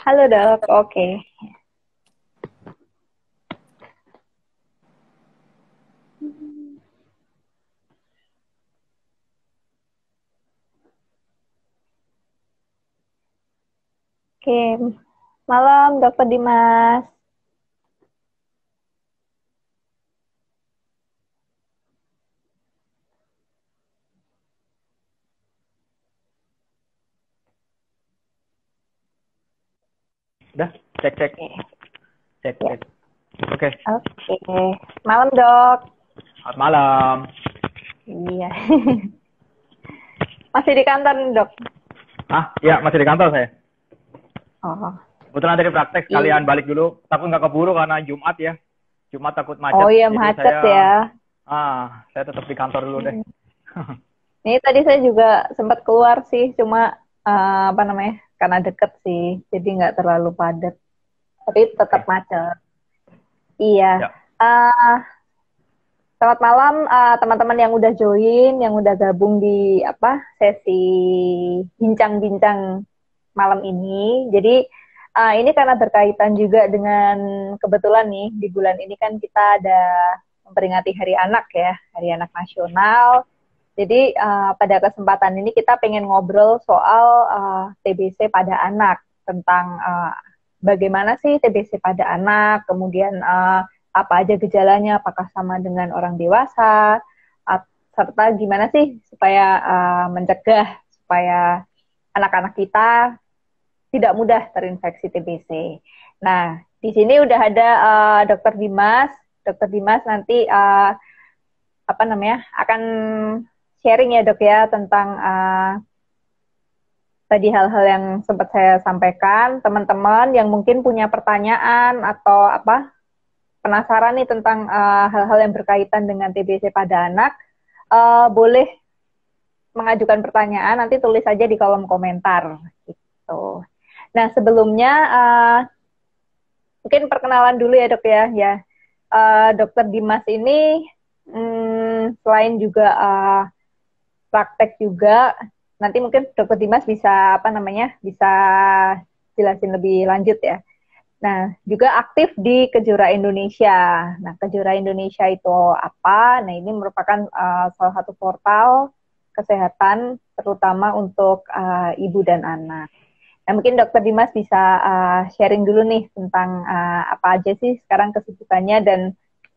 Halo dok, oke. Oke, malam Dokter Dimas. Udah, cek. Ya, Oke, oke. Malam dok. selamat malam. Iya. Masih di kantor nih dok. Ya, masih di kantor saya. Oh, Kebetulan tadi praktek iya. sekalian balik dulu. Takut nggak keburu karena Jumat ya. Jumat takut Oh macet. iya Jadi macet ya. saya tetap di kantor dulu deh. Hmm. Ini tadi saya juga sempat keluar sih, cuma apa namanya? Karena deket sih, jadi nggak terlalu padat. Tapi tetap Oke, macet. Iya. ya. Eh, Selamat malam teman-teman yang udah join, yang udah gabung di apa sesi bincang-bincang malam ini. Jadi ini karena berkaitan juga dengan kebetulan nih di bulan ini kan kita ada memperingati Hari Anak ya, Hari Anak Nasional. Jadi pada kesempatan ini kita pengen ngobrol soal TBC pada anak, tentang bagaimana sih TBC pada anak, kemudian apa aja gejalanya, apakah sama dengan orang dewasa, serta gimana sih supaya mencegah supaya anak-anak kita tidak mudah terinfeksi TBC. Nah, di sini udah ada Dokter Dimas. Dokter Dimas nanti apa namanya akan sharing ya dok ya tentang tadi hal-hal yang sempat saya sampaikan. Teman-teman yang mungkin punya pertanyaan atau apa penasaran nih tentang hal-hal yang berkaitan dengan TBC pada anak, boleh mengajukan pertanyaan, nanti tulis saja di kolom komentar gitu. Nah, sebelumnya mungkin perkenalan dulu ya dok ya. Dokter Dimas ini selain juga praktek juga, nanti mungkin Dokter Dimas bisa apa namanya bisa jelasin lebih lanjut ya. Nah, juga aktif di Kejora Indonesia. Nah, Kejora Indonesia itu apa? Nah, ini merupakan salah satu portal kesehatan terutama untuk ibu dan anak. Nah, mungkin Dokter Dimas bisa sharing dulu nih tentang apa aja sih sekarang kesibukannya dan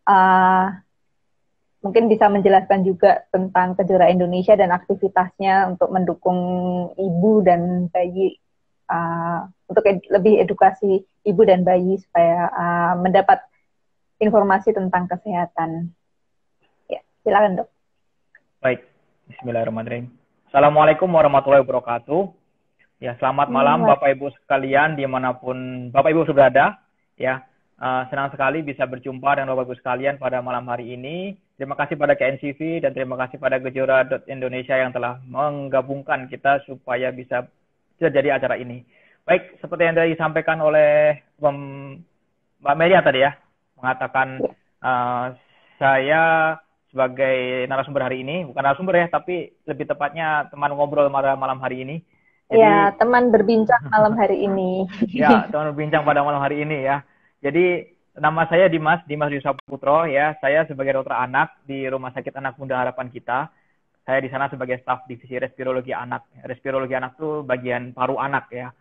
uh, mungkin bisa menjelaskan juga tentang Kejora Indonesia dan aktivitasnya untuk mendukung ibu dan bayi, untuk lebih edukasi ibu dan bayi supaya mendapat informasi tentang kesehatan. Ya, silakan dok. Baik, Bismillahirrahmanirrahim. Assalamualaikum warahmatullahi wabarakatuh. Ya, selamat malam Bapak Ibu sekalian dimanapun Bapak Ibu berada. Ya, senang sekali bisa berjumpa dengan Bapak Ibu sekalian pada malam hari ini. Terima kasih pada KNCV dan terima kasih pada Kejora Indonesia yang telah menggabungkan kita supaya bisa terjadi acara ini. Baik, seperti yang tadi disampaikan oleh Mbak Meria tadi ya, mengatakan saya sebagai narasumber hari ini, bukan narasumber ya, tapi lebih tepatnya teman ngobrol pada malam hari ini. Jadi, Jadi, ya, teman berbincang malam hari ini. ya, teman berbincang pada malam hari ini ya. Jadi, nama saya Dimas Yudi Saputro ya. Saya sebagai dokter anak di Rumah Sakit Anak Muda Harapan Kita. Saya di sana sebagai staf divisi respirologi anak. Respirologi anak itu bagian paru anak ya.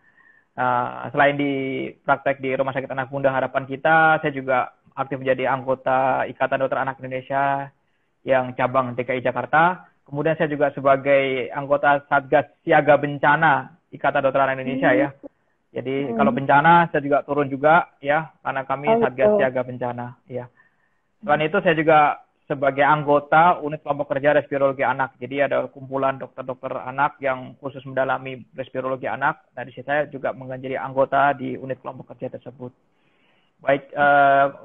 Selain di praktek di Rumah Sakit Anak Muda Harapan Kita, saya juga aktif menjadi anggota Ikatan Dokter Anak Indonesia yang cabang DKI Jakarta. Kemudian saya juga sebagai anggota Satgas Siaga Bencana Ikatan Dokter Anak Indonesia ya. Jadi kalau bencana saya juga turun juga ya, karena kami Satgas Siaga Bencana ya. Selain itu saya juga sebagai anggota unit kelompok kerja respirologi anak. Jadi ada kumpulan dokter-dokter anak yang khusus mendalami respirologi anak. Nah, di sini saya juga menjadi anggota di unit kelompok kerja tersebut. Baik,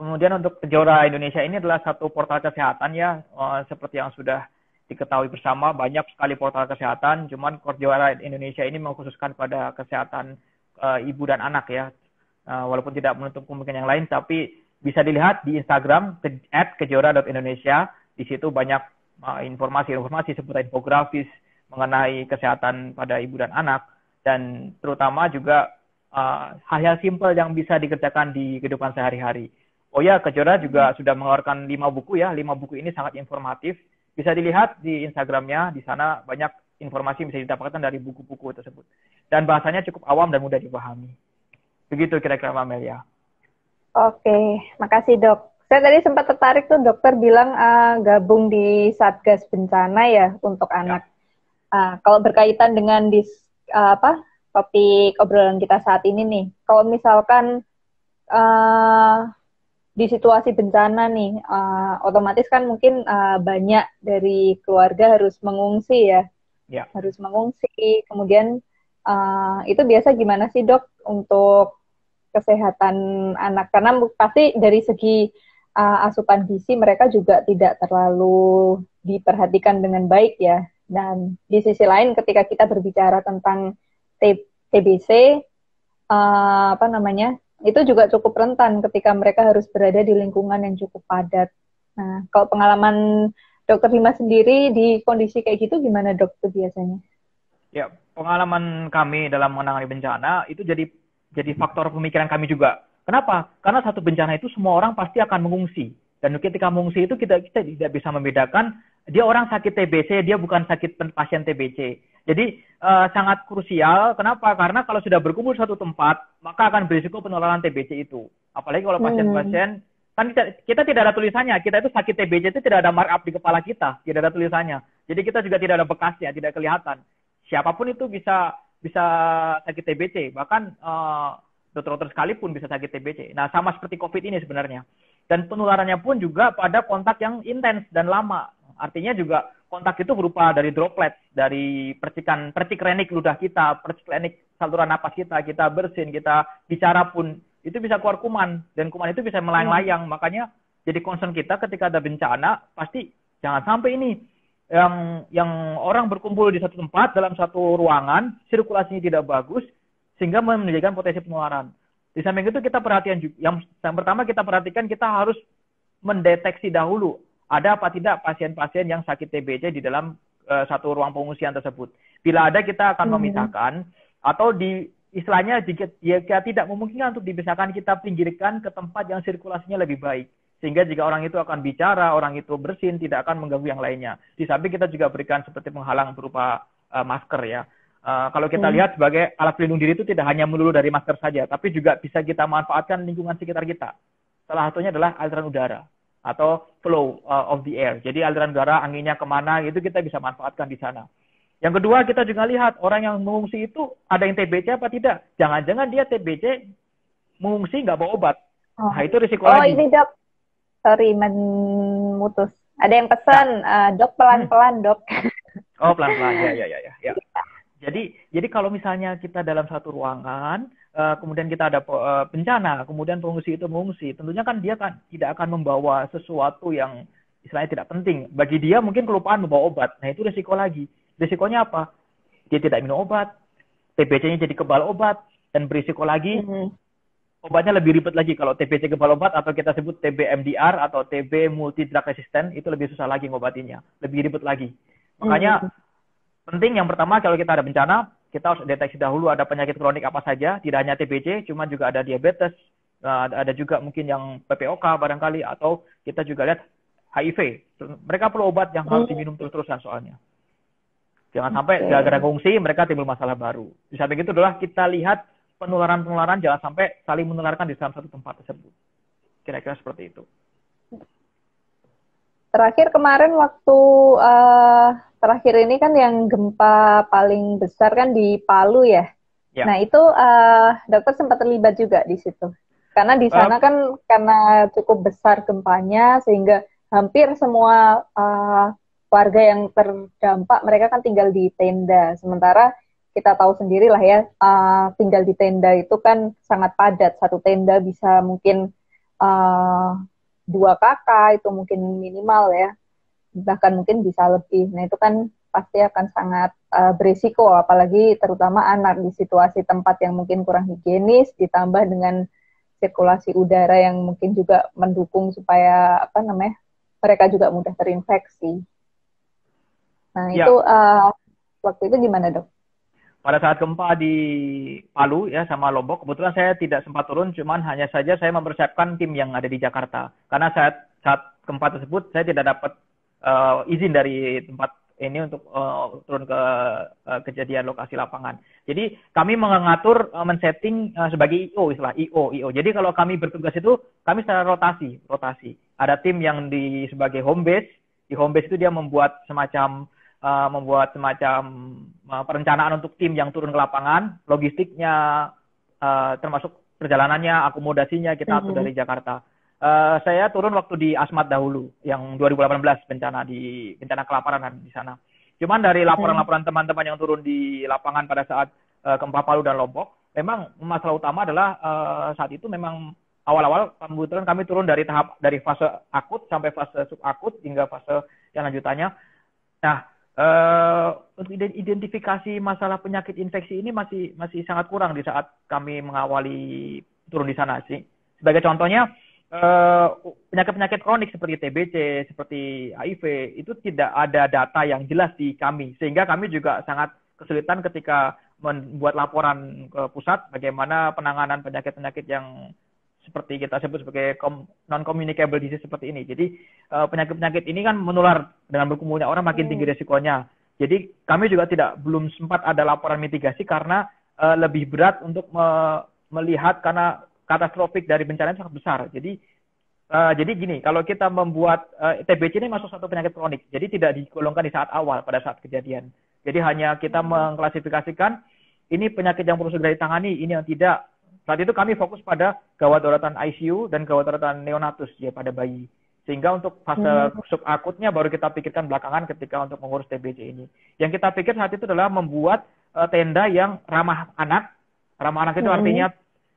kemudian untuk Kejora Indonesia ini adalah satu portal kesehatan ya, seperti yang sudah diketahui bersama, banyak sekali portal kesehatan, cuman Kejora Indonesia ini mengkhususkan pada kesehatan ibu dan anak ya, walaupun tidak menutup kemungkinan yang lain, tapi bisa dilihat di Instagram @kejora.indonesia. Di situ banyak informasi-informasi seputar infografis mengenai kesehatan pada ibu dan anak, dan terutama juga hal-hal simpel yang bisa dikerjakan di kehidupan sehari-hari. Oh ya, Kejora juga sudah mengeluarkan 5 buku ya. 5 buku ini sangat informatif. Bisa dilihat di Instagramnya, di sana banyak informasi yang bisa didapatkan dari buku-buku tersebut. Dan bahasanya cukup awam dan mudah dipahami. Begitu kira-kira Mbak Melia. Oke, makasih dok. Saya tadi sempat tertarik tuh dokter bilang gabung di Satgas Bencana ya untuk anak. Kalau berkaitan dengan topik obrolan kita saat ini nih, kalau misalkan di situasi bencana nih, otomatis kan mungkin banyak dari keluarga harus mengungsi ya, harus mengungsi. Kemudian itu biasa gimana sih dok untuk kesehatan anak? Karena pasti dari segi asupan gizi mereka juga tidak terlalu diperhatikan dengan baik ya. Dan di sisi lain ketika kita berbicara tentang TBC, itu juga cukup rentan ketika mereka harus berada di lingkungan yang cukup padat. Nah, kalau pengalaman Dokter Dimas sendiri di kondisi kayak gitu gimana dok tuh biasanya? Ya, pengalaman kami dalam menangani bencana itu jadi faktor pemikiran kami juga. Kenapa? Karena satu bencana itu semua orang pasti akan mengungsi. Dan ketika mengungsi itu kita tidak bisa membedakan dia orang sakit TBC, dia bukan sakit pasien TBC. Jadi sangat krusial. Kenapa? Karena kalau sudah berkumpul di satu tempat, maka akan berisiko penularan TBC itu. Apalagi kalau pasien-pasien, kan kita tidak ada tulisannya. Kita itu sakit TBC itu tidak ada markup di kepala kita, tidak ada tulisannya. Jadi kita juga tidak ada bekasnya, tidak kelihatan. Siapapun itu bisa sakit TBC. Bahkan dokter-dokter sekalipun bisa sakit TBC. Nah, sama seperti COVID ini sebenarnya. Dan penularannya pun juga pada kontak yang intens dan lama. Artinya juga kontak itu berupa dari droplet, dari percik renik ludah kita, percik renik saluran napas kita bersin, kita bicara pun itu bisa keluar kuman, dan kuman itu bisa melayang-layang. Makanya jadi concern kita ketika ada bencana, pasti jangan sampai ini yang orang berkumpul di satu tempat dalam satu ruangan, sirkulasinya tidak bagus, sehingga menjadikan potensi penularan. Di samping itu kita perhatian juga, yang pertama kita perhatikan, kita harus mendeteksi dahulu ada apa tidak pasien-pasien yang sakit TBC di dalam satu ruang pengungsian tersebut. Bila ada, kita akan memisahkan, atau di istilahnya jika tidak memungkinkan untuk dipisahkan, kita pinggirkan ke tempat yang sirkulasinya lebih baik. Sehingga jika orang itu akan bicara, orang itu bersin, tidak akan mengganggu yang lainnya. Di samping kita juga berikan seperti penghalang berupa masker ya. Kalau kita lihat sebagai alat pelindung diri itu tidak hanya melulu dari masker saja, tapi juga bisa kita manfaatkan lingkungan sekitar kita. Salah satunya adalah aliran udara atau flow of the air. Jadi aliran udara, anginnya kemana, itu kita bisa manfaatkan di sana. Yang kedua, kita juga lihat orang yang mengungsi itu ada yang TBC apa tidak. Jangan-jangan dia TBC mengungsi nggak bawa obat. Nah, itu risiko lagi. Ini dok, sorry memutus. Ada yang pesan, dok pelan-pelan dok. Oh, pelan-pelan, ya. Jadi kalau misalnya kita dalam satu ruangan, kemudian kita ada bencana, kemudian pengungsi itu mengungsi, tentunya kan dia tidak akan membawa sesuatu yang istilahnya tidak penting. Bagi dia mungkin kelupaan membawa obat. Nah, itu risiko lagi. Risikonya apa? Dia tidak minum obat, TBC-nya jadi kebal obat, dan berisiko lagi obatnya lebih ribet lagi. Kalau TBC kebal obat, atau kita sebut TB MDR atau TB multi drug resistant, itu lebih susah lagi ngobatinya, lebih ribet lagi. Makanya penting yang pertama, kalau kita ada bencana, kita harus deteksi dahulu ada penyakit kronik apa saja, tidak hanya TBC, cuma juga ada diabetes, ada juga mungkin yang PPOK barangkali, atau kita juga lihat HIV. Mereka perlu obat yang harus diminum terus-terusan soalnya. Jangan sampai gara-gara ngungsi mereka timbul masalah baru. Di samping itu adalah kita lihat penularan-penularan jangan sampai saling menularkan di dalam satu tempat tersebut. Kira-kira seperti itu. Terakhir kemarin waktu terakhir ini kan yang gempa paling besar kan di Palu ya. Nah itu dokter sempat terlibat juga di situ. Karena di sana kan karena cukup besar gempanya sehingga hampir semua warga yang terdampak mereka kan tinggal di tenda. Sementara kita tahu sendiri lah ya, tinggal di tenda itu kan sangat padat. Satu tenda bisa mungkin 2 kakak, itu mungkin minimal ya. Bahkan mungkin bisa lebih. Nah itu kan pasti akan sangat berisiko, apalagi terutama anak di situasi tempat yang mungkin kurang higienis, ditambah dengan sirkulasi udara yang mungkin juga mendukung supaya mereka juga mudah terinfeksi. Nah itu waktu itu gimana dok? pada saat gempa di Palu ya sama Lombok, kebetulan saya tidak sempat turun, cuman hanya saja saya mempersiapkan tim yang ada di Jakarta. Karena saat gempa tersebut saya tidak dapat izin dari tempat ini untuk turun ke kejadian lokasi lapangan. Jadi kami mengatur men-setting sebagai IO, istilah IO. Jadi kalau kami bertugas itu kami secara rotasi. Ada tim yang sebagai home base. Di home base itu dia membuat semacam perencanaan untuk tim yang turun ke lapangan, logistiknya, termasuk perjalanannya, akomodasinya kita atur dari Jakarta. Saya turun waktu di Asmat dahulu, yang 2018 bencana kelaparan di sana. Cuman dari laporan-laporan teman-teman yang turun di lapangan pada saat gempa Palu dan Lombok, memang masalah utama adalah saat itu memang awal-awal kebetulan kami turun dari fase akut sampai fase subakut hingga fase yang lanjutannya. Nah, untuk identifikasi masalah penyakit infeksi ini masih sangat kurang di saat kami mengawali turun di sana sih. Sebagai contohnya, penyakit-penyakit kronik seperti TBC, seperti HIV itu tidak ada data yang jelas di kami, sehingga kami juga sangat kesulitan ketika membuat laporan ke pusat bagaimana penanganan penyakit-penyakit yang seperti kita sebut sebagai non-communicable disease seperti ini. Jadi penyakit-penyakit ini kan menular dengan berkumpulnya orang makin tinggi resikonya. Jadi kami juga belum sempat ada laporan mitigasi karena lebih berat untuk melihat karena katastrofik dari bencana itu sangat besar. Jadi gini, kalau kita membuat TBC ini masuk satu penyakit kronik, jadi tidak digolongkan di saat awal pada saat kejadian. Jadi hanya kita mengklasifikasikan ini penyakit yang perlu segera ditangani, ini yang tidak. Saat itu kami fokus pada gawat daruratan ICU dan gawat daruratan neonatus ya pada bayi. Sehingga untuk fase subakutnya baru kita pikirkan belakangan ketika untuk mengurus TBC ini. Yang kita pikir saat itu adalah membuat tenda yang ramah anak. Ramah anak itu artinya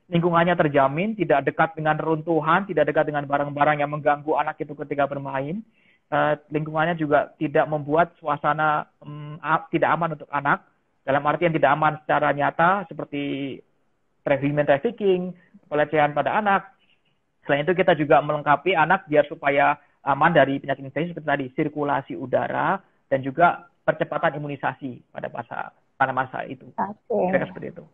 lingkungannya terjamin, tidak dekat dengan runtuhan, tidak dekat dengan barang-barang yang mengganggu anak itu ketika bermain. Lingkungannya juga tidak membuat suasana tidak aman untuk anak. Dalam artian tidak aman secara nyata seperti human trafficking, pelecehan pada anak. Selain itu kita juga melengkapi anak biar supaya aman dari penyakit infeksi seperti tadi, sirkulasi udara dan juga percepatan imunisasi pada masa itu. Kira-kira seperti itu.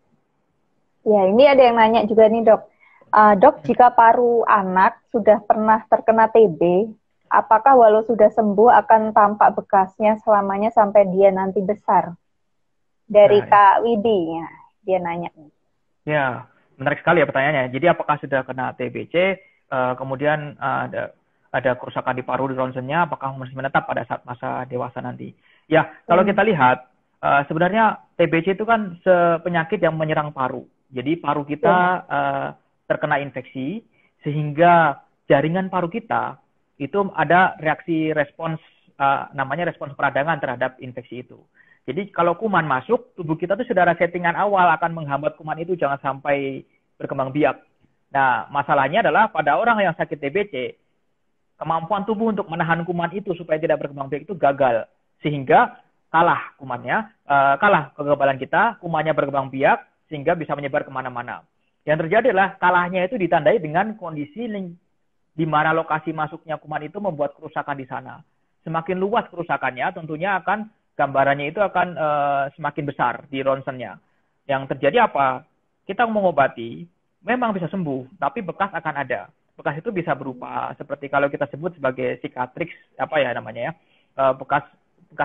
Ya, ini ada yang nanya juga nih dok. Dok, jika paru anak sudah pernah terkena TB, apakah walau sudah sembuh akan tampak bekasnya selamanya sampai dia nanti besar? Dari Kak Widi, ya, dia nanya. Ya, menarik sekali ya pertanyaannya. Jadi apakah sudah kena TBC, kemudian ada kerusakan di paru di ronsennya, apakah masih menetap pada saat masa dewasa nanti? Ya, kalau kita lihat, sebenarnya TBC itu kan penyakit yang menyerang paru. Jadi paru kita terkena infeksi, sehingga jaringan paru kita itu ada reaksi respons, namanya respons peradangan terhadap infeksi itu. Jadi kalau kuman masuk, tubuh kita itu sudah ada settingan awal akan menghambat kuman itu jangan sampai berkembang biak. Nah, masalahnya adalah pada orang yang sakit TBC, kemampuan tubuh untuk menahan kuman itu supaya tidak berkembang biak itu gagal. Sehingga kalah kumannya, kalah kekebalan kita, kumannya berkembang biak, sehingga bisa menyebar kemana-mana. Yang terjadi adalah kalahnya itu ditandai dengan kondisi di mana lokasi masuknya kuman itu membuat kerusakan di sana. Semakin luas kerusakannya, tentunya gambarannya itu akan semakin besar di ronsennya. Yang terjadi apa? Kita mengobati, memang bisa sembuh, tapi bekas akan ada. Bekas itu bisa berupa seperti kalau kita sebut sebagai cicatrix, bekas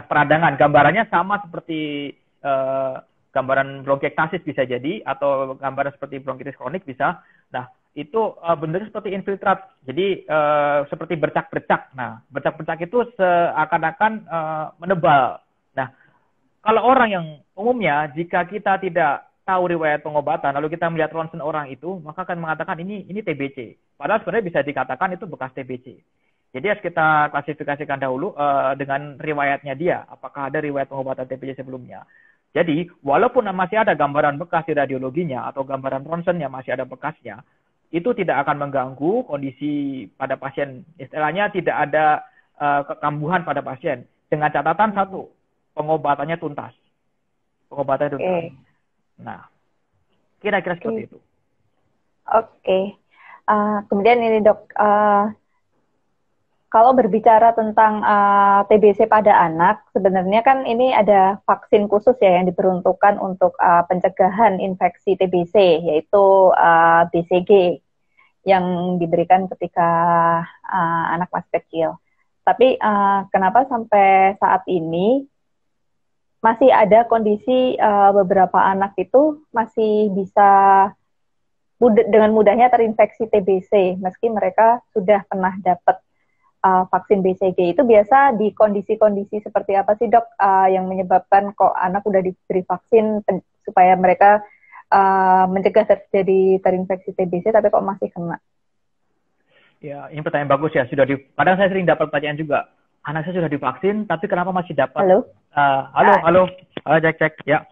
peradangan. Gambarannya sama seperti gambaran bronkiektasis bisa jadi, atau gambaran seperti bronkitis kronik bisa. Nah, itu bentuknya seperti infiltrat. Jadi seperti bercak-bercak. Nah, bercak-bercak itu seakan-akan menebal. Nah, kalau orang yang umumnya, jika kita tidak tahu riwayat pengobatan, lalu kita melihat ronsen orang itu, maka akan mengatakan ini TBC. Padahal sebenarnya bisa dikatakan itu bekas TBC. Jadi harus kita klasifikasikan dahulu dengan riwayatnya dia. Apakah ada riwayat pengobatan TBC sebelumnya. Jadi, walaupun masih ada gambaran bekas di radiologinya atau gambaran ronsennya masih ada bekasnya, itu tidak akan mengganggu kondisi pada pasien. Istilahnya tidak ada kekambuhan pada pasien. Dengan catatan satu, pengobatannya tuntas. Nah, kira-kira seperti itu. Oke. Kemudian ini dok, Kalau berbicara tentang TBC pada anak, sebenarnya kan ini ada vaksin khusus ya yang diperuntukkan untuk pencegahan infeksi TBC, yaitu BCG yang diberikan ketika anak masih kecil. Tapi kenapa sampai saat ini masih ada kondisi beberapa anak itu masih bisa dengan mudahnya terinfeksi TBC, meski mereka sudah pernah dapat vaksin BCG. Itu biasa di kondisi-kondisi seperti apa sih dok yang menyebabkan kok anak udah diberi vaksin supaya mereka mencegah terjadi terinfeksi TBC tapi kok masih kena? Ya, ini pertanyaan bagus ya. Kadang saya sering dapat pertanyaan juga. Anak saya sudah divaksin, tapi kenapa masih dapat? Halo? Halo, cek. Ya.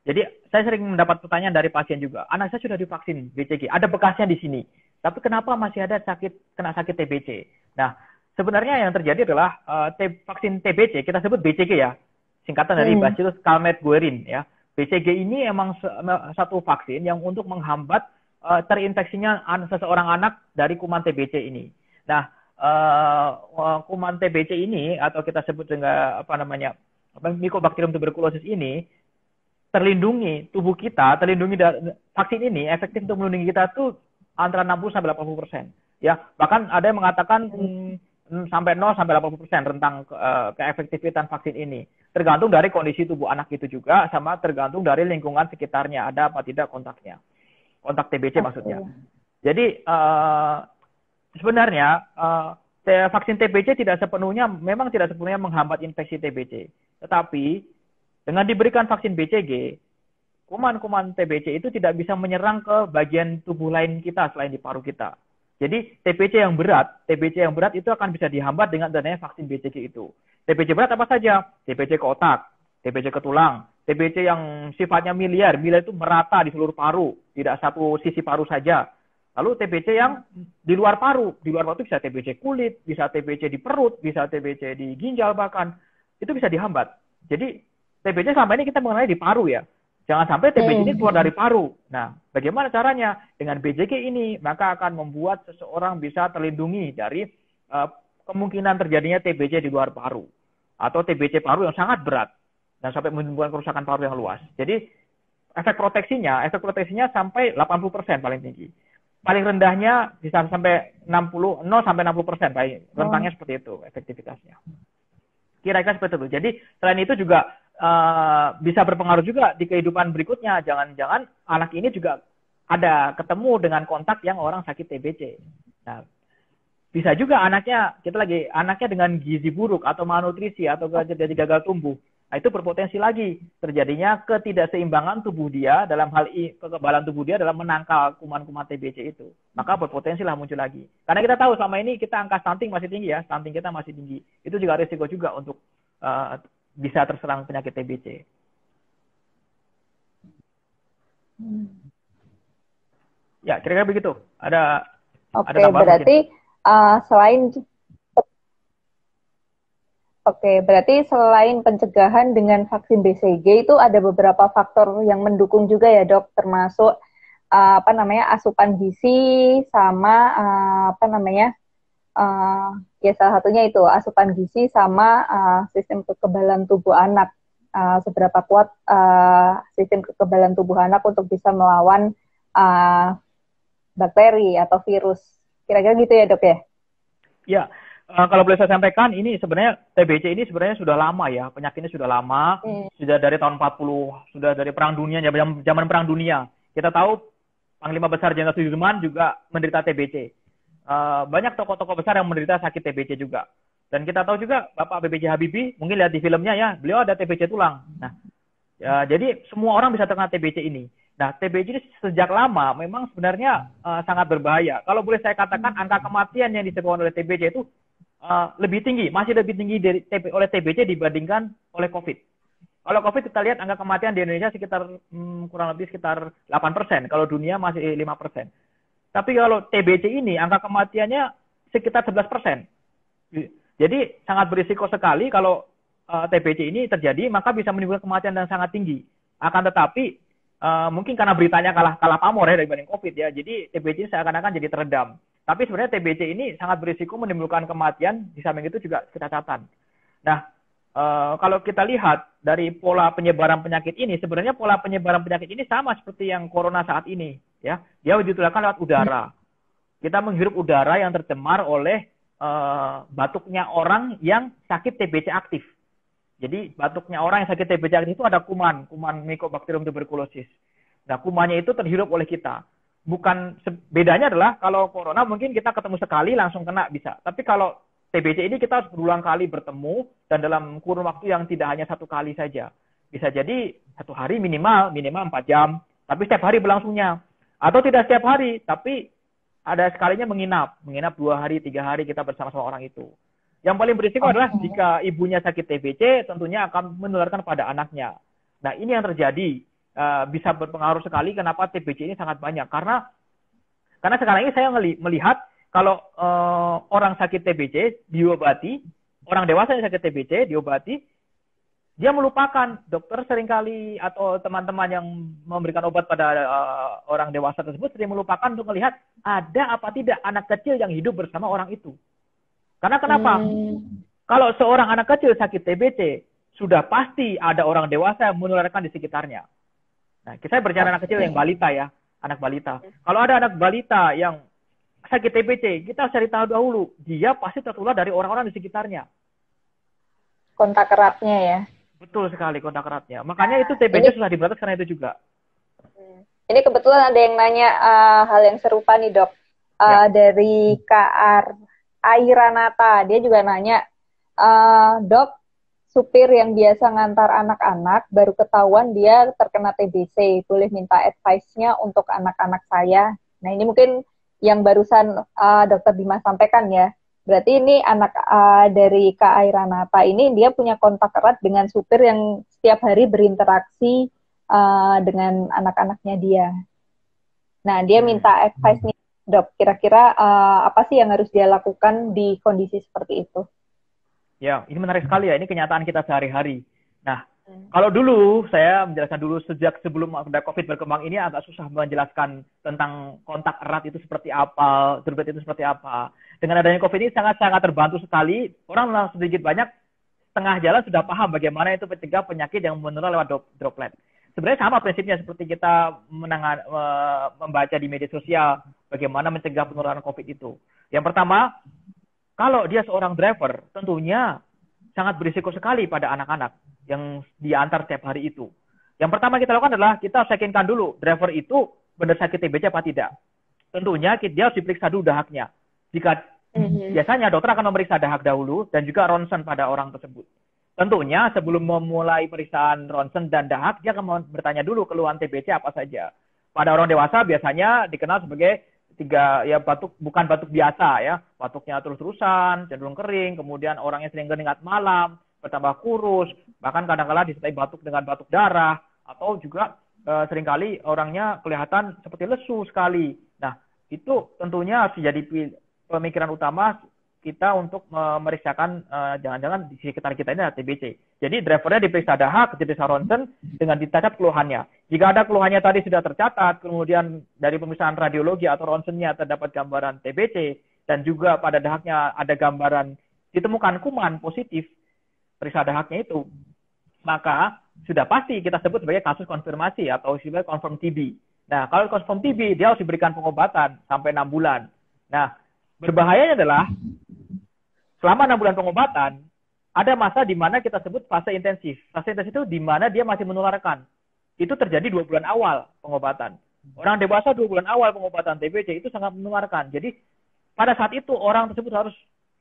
Jadi saya sering mendapat pertanyaan dari pasien juga. Anak saya sudah divaksin BCG, ada bekasnya di sini. Tapi kenapa masih ada kena sakit TBC? Nah, sebenarnya yang terjadi adalah vaksin TBC, kita sebut BCG ya, singkatan dari Bacillus Calmette-Guerin ya. BCG ini emang satu vaksin yang untuk menghambat terinfeksinya seseorang anak dari kuman TBC ini. Nah, kuman TBC ini atau kita sebut dengan Mycobacterium tuberculosis ini terlindungi tubuh kita, vaksin ini efektif untuk melindungi kita tuh antara 60 sampai 80%. Ya, bahkan ada yang mengatakan sampai 0 sampai 80% rentang keefektifan vaksin ini. Tergantung dari kondisi tubuh anak itu juga, sama tergantung dari lingkungan sekitarnya, ada apa tidak kontaknya. Kontak TBC maksudnya. Jadi sebenarnya vaksin TBC memang tidak sepenuhnya menghambat infeksi TBC. Tetapi dengan diberikan vaksin BCG, kuman-kuman TBC itu tidak bisa menyerang ke bagian tubuh lain kita selain di paru kita. Jadi TBC yang berat itu akan bisa dihambat dengan adanya vaksin BCG itu. TBC berat apa saja? TBC ke otak, TBC ke tulang, TBC yang sifatnya miliar itu merata di seluruh paru, tidak satu sisi paru saja. Lalu TBC yang di luar paru itu bisa TBC kulit, bisa TBC di perut, bisa TBC di ginjal bahkan, itu bisa dihambat. Jadi TBC selama ini kita mengenai di paru ya. Jangan sampai TBC ini keluar dari paru. Nah, bagaimana caranya? Dengan BCG ini, maka akan membuat seseorang bisa terlindungi dari kemungkinan terjadinya TBC di luar paru. Atau TBC paru yang sangat berat. Dan sampai menimbulkan kerusakan paru yang luas. Jadi, efek proteksinya sampai 80% paling tinggi. Paling rendahnya bisa sampai 0 sampai 60%. Rentangnya seperti itu, efektivitasnya. Kira-kira seperti itu. Jadi, selain itu juga bisa berpengaruh juga di kehidupan berikutnya. Jangan-jangan anak ini juga ada ketemu dengan kontak yang orang sakit TBC. Nah, bisa juga anaknya dengan gizi buruk atau malnutrisi atau jadi gagal tumbuh. Nah, itu berpotensi lagi terjadinya ketidakseimbangan tubuh dia dalam kekebalan tubuh dia dalam menangkal kuman-kuman TBC itu. Maka berpotensi lah muncul lagi. Karena kita tahu selama ini kita angka stunting masih tinggi ya, stunting kita masih tinggi. Itu juga risiko juga untuk bisa terserang penyakit TBC. Ya, kira-kira begitu. Ada tambahan berarti berarti selain pencegahan dengan vaksin BCG itu ada beberapa faktor yang mendukung juga ya dok, termasuk asupan gizi sama ya salah satunya itu asupan gizi sama sistem kekebalan tubuh anak. Seberapa kuat sistem kekebalan tubuh anak untuk bisa melawan bakteri atau virus. Kira-kira gitu ya dok ya? Ya, kalau boleh saya sampaikan, ini sebenarnya TBC ini sebenarnya sudah lama ya, penyakitnya sudah lama, sudah dari tahun 40, sudah dari Perang Dunia, zaman Perang Dunia. Kita tahu Panglima Besar Jenderal Sudirman juga menderita TBC. Banyak tokoh-tokoh besar yang menderita sakit TBC juga. Dan kita tahu juga Bapak B.J. Habibie, mungkin lihat di filmnya ya, beliau ada TBC tulang. Nah, jadi semua orang bisa terkena TBC ini. Nah, TBC ini sejak lama memang sebenarnya sangat berbahaya. Kalau boleh saya katakan, angka kematian yang disebabkan oleh TBC itu lebih tinggi, masih lebih tinggi oleh TBC dibandingkan oleh COVID. Kalau COVID kita lihat angka kematian di Indonesia sekitar kurang lebih sekitar 8%, kalau dunia masih 5%. Tapi kalau TBC ini angka kematiannya sekitar 11%. Jadi sangat berisiko sekali kalau TBC ini terjadi, maka bisa menimbulkan kematian yang sangat tinggi. Akan tetapi mungkin karena beritanya kalah pamor ya dibanding COVID ya. Jadi TBC seakan-akan jadi teredam. Tapi sebenarnya TBC ini sangat berisiko menimbulkan kematian, di samping itu juga kecacatan. Nah, kalau kita lihat dari pola penyebaran penyakit ini, sebenarnya pola penyebaran penyakit ini sama seperti yang corona saat ini, ya. Dia ditularkan lewat udara. Kita menghirup udara yang tercemar oleh batuknya orang yang sakit TBC aktif. Jadi batuknya orang yang sakit TBC aktif itu ada kuman Mycobacterium tuberculosis. Nah, kumannya itu terhirup oleh kita. Bedanya adalah kalau corona mungkin kita ketemu sekali langsung kena bisa. Tapi kalau TBC ini kita harus berulang kali bertemu dan dalam kurun waktu yang tidak hanya satu kali saja. Bisa jadi satu hari minimal 4 jam, tapi setiap hari berlangsungnya. Atau tidak setiap hari, tapi ada sekalinya menginap 2 hari, 3 hari kita bersama-sama orang itu. Yang paling berisiko adalah jika ibunya sakit TBC, tentunya akan menularkan pada anaknya. Nah, ini yang terjadi. Bisa berpengaruh sekali kenapa TBC ini sangat banyak. Karena sekarang ini saya melihat kalau orang sakit TBC diobati, orang dewasa yang sakit TBC diobati, dia melupakan. Dokter seringkali atau teman-teman yang memberikan obat pada orang dewasa tersebut sering melupakan untuk melihat ada apa tidak anak kecil yang hidup bersama orang itu. Karena kenapa? Kalau seorang anak kecil sakit TBC, sudah pasti ada orang dewasa yang menularkan di sekitarnya. Nah, saya berbicara anak kecil yang balita ya, anak balita. Kalau ada anak balita yang sakit TBC, kita harus cari tahu dahulu. Dia pasti tertular dari orang-orang di sekitarnya. Kontak eratnya ya. Betul sekali, kontak eratnya. Makanya itu TBC susah diberantas karena itu juga. Ini kebetulan ada yang nanya hal yang serupa nih, Dok. Dari Kak Airanata, dia juga nanya, Dok, supir yang biasa ngantar anak-anak baru ketahuan dia terkena TBC, boleh minta advice-nya untuk anak-anak saya. Nah, ini mungkin yang barusan Dokter Dimas sampaikan ya. Berarti ini anak dari Kak Airanata ini dia punya kontak erat dengan supir yang setiap hari berinteraksi dengan anak-anaknya dia. Nah, dia minta advice nih, Dok. Kira-kira apa sih yang harus dia lakukan di kondisi seperti itu? Ya, ini menarik sekali ya. Ini kenyataan kita sehari-hari. Nah, kalau dulu, saya menjelaskan dulu sejak sebelum ada COVID berkembang ini agak susah menjelaskan tentang kontak erat itu seperti apa, droplet itu seperti apa. Dengan adanya COVID ini sangat-sangat terbantu sekali. Orang sedikit banyak setengah jalan sudah paham bagaimana itu mencegah penyakit yang menular lewat droplet. Sebenarnya sama prinsipnya seperti kita membaca di media sosial bagaimana mencegah penularan COVID itu. Yang pertama, kalau dia seorang driver, tentunya sangat berisiko sekali pada anak-anak yang diantar setiap hari itu. Yang pertama kita lakukan adalah kita yakinkan dulu driver itu benar sakit TBC apa tidak. Tentunya dia harus diperiksa dulu dahaknya. Jika biasanya dokter akan memeriksa dahak dahulu dan juga ronsen pada orang tersebut. Tentunya sebelum memulai periksaan ronsen dan dahak, dia akan bertanya dulu keluhan TBC apa saja. Pada orang dewasa biasanya dikenal sebagai batuk, bukan batuk biasa ya, batuknya terus-terusan, cenderung kering, kemudian orangnya sering keringat malam, bertambah kurus, bahkan kadang-kala disertai batuk dengan batuk darah, atau juga seringkali orangnya kelihatan seperti lesu sekali. Nah, itu tentunya harus jadi pemikiran utama kita untuk memeriksakan jangan-jangan di sekitar kita ini ada TBC. Jadi drivernya diperiksa dahak, diperiksa ronsen dengan dicatat keluhannya. Jika ada keluhannya tadi sudah tercatat, kemudian dari pemeriksaan radiologi atau ronsennya terdapat gambaran TBC dan juga pada dahaknya ada gambaran ditemukan kuman positif periksa dahaknya itu, maka sudah pasti kita sebut sebagai kasus konfirmasi atau sebagai confirm TB. Nah, kalau confirm TB dia harus diberikan pengobatan sampai 6 bulan. Nah, berbahayanya adalah selama 6 bulan pengobatan, ada masa di mana kita sebut fase intensif. Fase intensif itu di mana dia masih menularkan. Itu terjadi 2 bulan awal pengobatan. Orang dewasa 2 bulan awal pengobatan TBC itu sangat menularkan. Jadi pada saat itu orang tersebut harus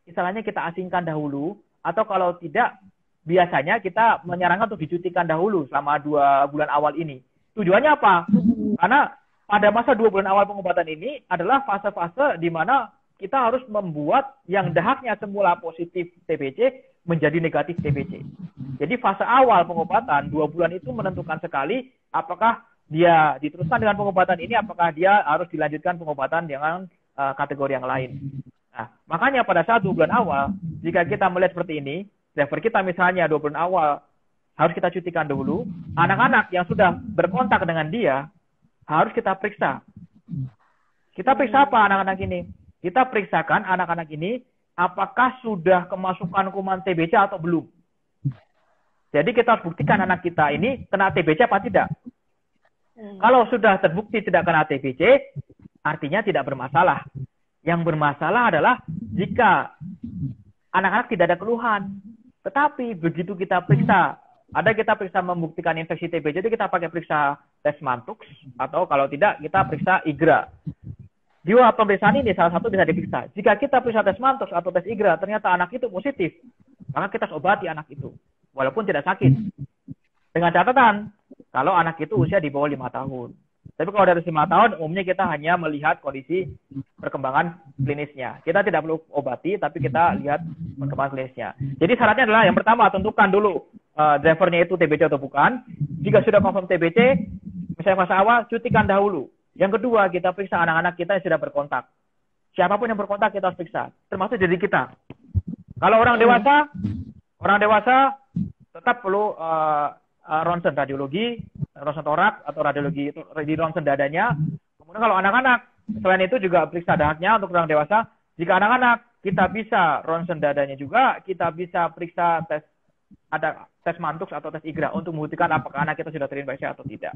istilahnya kita asingkan dahulu, atau kalau tidak biasanya kita menyarankan untuk dicutikan dahulu selama 2 bulan awal ini. Tujuannya apa? Karena pada masa 2 bulan awal pengobatan ini adalah fase-fase di mana kita harus membuat yang dahaknya semula positif TBC menjadi negatif TBC. Jadi fase awal pengobatan 2 bulan itu menentukan sekali apakah dia diteruskan dengan pengobatan ini, apakah dia harus dilanjutkan pengobatan dengan kategori yang lain. Nah, makanya pada saat 2 bulan awal, jika kita melihat seperti ini, driver kita misalnya 2 bulan awal harus kita cutikan dulu, anak-anak yang sudah berkontak dengan dia harus kita periksa. Kita periksa apa anak-anak ini? kita periksakan anak-anak ini apakah sudah kemasukan kuman TBC atau belum. Jadi kita harus buktikan anak kita ini kena TBC apa tidak. Kalau sudah terbukti tidak kena TBC, artinya tidak bermasalah. Yang bermasalah adalah jika anak-anak tidak ada keluhan. Tetapi begitu kita periksa, kita periksa membuktikan infeksi TBC, itu kita pakai periksa tes Mantoux, atau kalau tidak kita periksa IGRA. Dua pemeriksaan ini salah satu bisa diperiksa. Jika kita periksa tes Mantoux atau tes IGRA, ternyata anak itu positif, maka kita harus obati anak itu, walaupun tidak sakit. Dengan catatan, kalau anak itu usia di bawah 5 tahun. Tapi kalau dari 5 tahun, umumnya kita hanya melihat kondisi perkembangan klinisnya. Kita tidak perlu obati, tapi kita lihat perkembangan klinisnya. Jadi syaratnya adalah yang pertama, tentukan dulu drivernya itu TBC atau bukan. Jika sudah confirm TBC, misalnya fase awal, cutikan dahulu. Yang kedua, kita periksa anak-anak kita yang sudah berkontak. Siapapun yang berkontak kita harus periksa, termasuk diri kita. Kalau orang dewasa tetap perlu ronsen radiologi, ronsen torak atau radiologi di ronsen dadanya. Kemudian kalau anak-anak, selain itu juga periksa dahaknya untuk orang dewasa. Jika anak-anak, kita bisa ronsen dadanya juga, kita bisa periksa tes Mantoux atau tes IGRA untuk membuktikan apakah anak kita sudah terinfeksi atau tidak.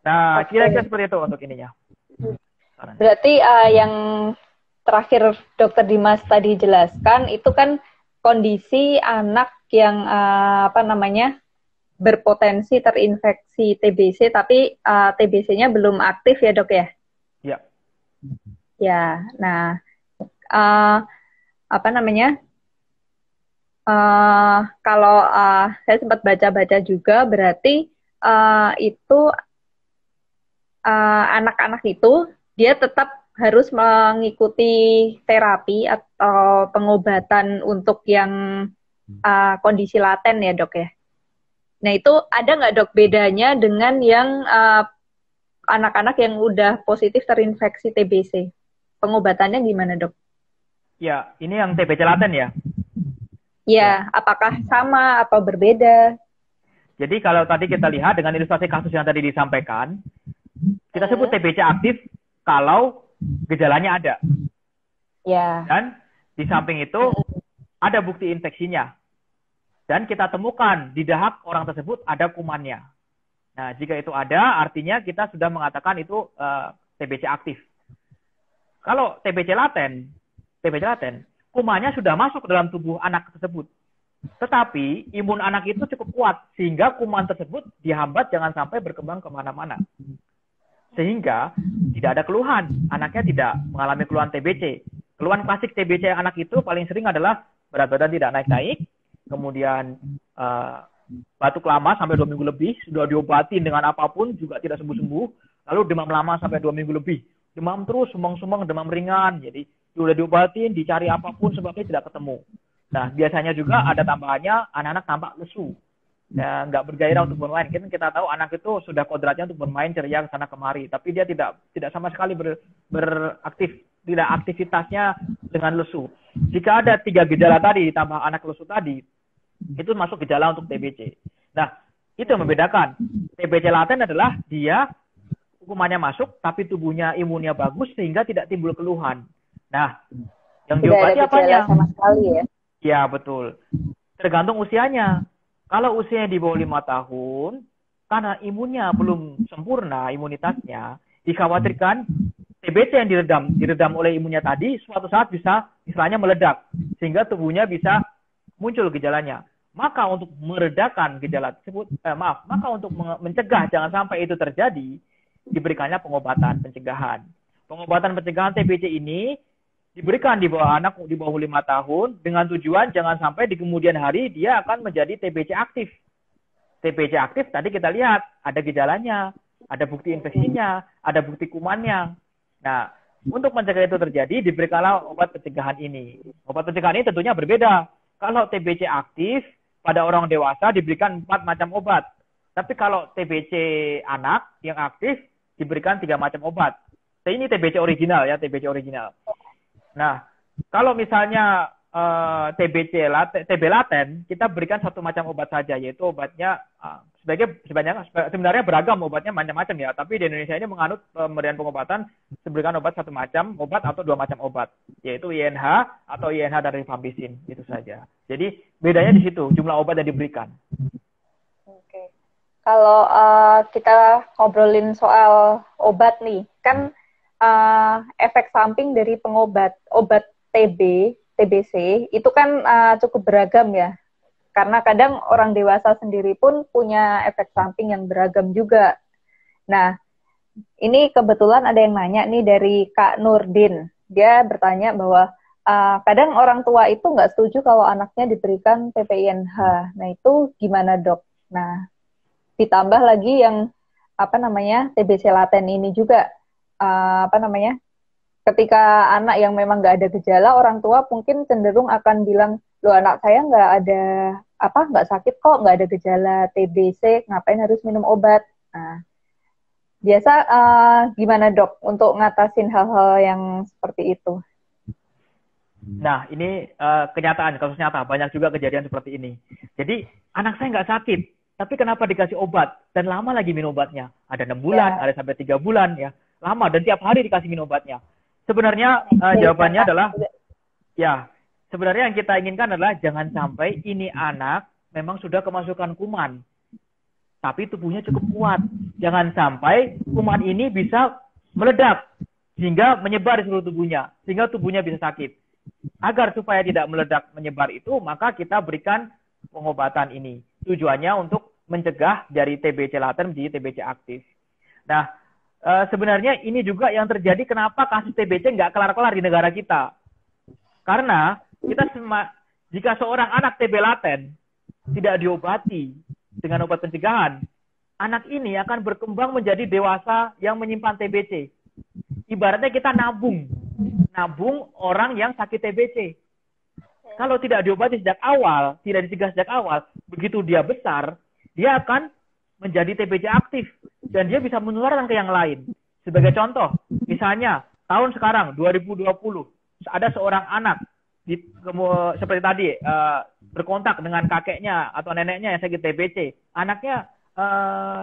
Nah, kira-kira seperti itu untuk ininya. Berarti yang terakhir Dokter Dimas tadi jelaskan itu kan kondisi anak yang berpotensi terinfeksi TBC, tapi TBC-nya belum aktif ya dok ya? Iya. Ya, nah kalau saya sempat baca-baca juga, berarti itu anak-anak itu dia tetap harus mengikuti terapi atau pengobatan untuk yang kondisi laten ya dok ya? Nah itu ada nggak dok bedanya dengan yang anak-anak yang udah positif terinfeksi TBC? Pengobatannya gimana dok? Ya, ini yang TBC laten ya? Ya, apakah sama atau berbeda? Jadi kalau tadi kita lihat dengan ilustrasi kasus yang tadi disampaikan, kita sebut TBC aktif kalau gejalanya ada. Ya. Dan di samping itu ada bukti infeksinya. Dan kita temukan di dahak orang tersebut ada kumannya. Nah, jika itu ada, artinya kita sudah mengatakan itu TBC aktif. Kalau TBC laten, kumannya sudah masuk ke dalam tubuh anak tersebut. Tetapi imun anak itu cukup kuat, sehingga kuman tersebut dihambat jangan sampai berkembang kemana-mana. Sehingga tidak ada keluhan, anaknya tidak mengalami keluhan TBC. Keluhan klasik TBC anak itu paling sering adalah berat badan tidak naik-naik, kemudian batuk lama sampai 2 minggu lebih, sudah diobatin dengan apapun juga tidak sembuh-sembuh, lalu demam lama sampai 2 minggu lebih, demam terus, sumeng-sumeng, demam ringan, jadi sudah diobatin, dicari apapun sebabnya tidak ketemu. Nah, biasanya juga ada tambahannya, anak-anak tampak lesu, nggak bergairah untuk bermain. Kita tahu anak itu sudah kodratnya untuk bermain ceria ke sana kemari, tapi dia tidak sama sekali tidak aktivitasnya dengan lesu. Jika ada 3 gejala tadi ditambah anak lesu tadi, itu masuk gejala untuk TBC. Nah, itu yang membedakan. TBC laten adalah dia kumannya masuk, tapi tubuhnya imunnya bagus sehingga tidak timbul keluhan. Nah, yang diobati apanya? Sama sekali ya? Ya, betul. Tergantung usianya. Kalau usianya di bawah 5 tahun, karena imunnya belum sempurna, imunitasnya, dikhawatirkan TBC yang diredam oleh imunnya tadi, suatu saat bisa istilahnya meledak, sehingga tubuhnya bisa muncul gejalanya. Maka untuk meredakan gejala tersebut, maka untuk mencegah jangan sampai itu terjadi, diberikannya pengobatan pencegahan. Pengobatan pencegahan TBC ini diberikan di bawah anak di bawah 5 tahun dengan tujuan jangan sampai di kemudian hari dia akan menjadi TBC aktif. TBC aktif tadi kita lihat ada gejalanya, ada bukti infeksinya, ada bukti kumannya. Nah, untuk mencegah itu terjadi diberikanlah obat pencegahan ini. Obat pencegahan ini tentunya berbeda. Kalau TBC aktif pada orang dewasa diberikan 4 macam obat. Tapi kalau TBC anak yang aktif diberikan 3 macam obat. Ini TBC original ya, TBC original. Nah, kalau misalnya TB laten, kita berikan 1 macam obat saja, yaitu obatnya sebenarnya beragam obatnya macam-macam ya, tapi di Indonesia ini menganut pemberian pengobatan seberikan obat satu macam obat atau dua macam obat, yaitu INH atau INH dari rifampicin, itu saja. Jadi bedanya di situ jumlah obat yang diberikan. Oke. Kalau kita ngobrolin soal obat nih, kan efek samping dari obat TBC itu kan cukup beragam ya. Karena kadang orang dewasa sendiri pun punya efek samping yang beragam juga. Nah, ini kebetulan ada yang nanya nih dari Kak Nurdin. Dia bertanya bahwa kadang orang tua itu nggak setuju kalau anaknya diberikan PPINH. Nah, itu gimana, Dok? Nah, ditambah lagi yang TBC laten ini juga ketika anak yang memang nggak ada gejala, orang tua mungkin cenderung akan bilang, loh anak saya nggak sakit kok, nggak ada gejala TBC, ngapain harus minum obat? Nah, biasa gimana dok untuk ngatasin hal-hal yang seperti itu? Nah, ini kenyataan, kasus nyata, banyak juga kejadian seperti ini. Jadi, anak saya nggak sakit, tapi kenapa dikasih obat? Dan lama lagi minum obatnya. Ada 6 bulan, ada sampai 3 bulan, ya. Lama, dan tiap hari dikasih minum obatnya. Sebenarnya jawabannya adalah, ya, sebenarnya yang kita inginkan adalah jangan sampai ini anak memang sudah kemasukan kuman, tapi tubuhnya cukup kuat. Jangan sampai kuman ini bisa meledak sehingga menyebar di seluruh tubuhnya, sehingga tubuhnya bisa sakit. Agar supaya tidak meledak menyebar itu, maka kita berikan pengobatan ini. Tujuannya untuk mencegah dari TBC laten menjadi TBC aktif. Nah, sebenarnya ini juga yang terjadi kenapa kasus TBC nggak kelar-kelar di negara kita. Karena jika seorang anak TB laten tidak diobati dengan obat pencegahan, anak ini akan berkembang menjadi dewasa yang menyimpan TBC. Ibaratnya kita nabung orang yang sakit TBC. Kalau tidak diobati sejak awal, tidak dicegah sejak awal, begitu dia besar, dia akan menjadi TBC aktif dan dia bisa menularkan ke yang lain. Sebagai contoh, misalnya tahun sekarang 2020 ada seorang anak seperti tadi berkontak dengan kakeknya atau neneknya yang sakit TBC. Anaknya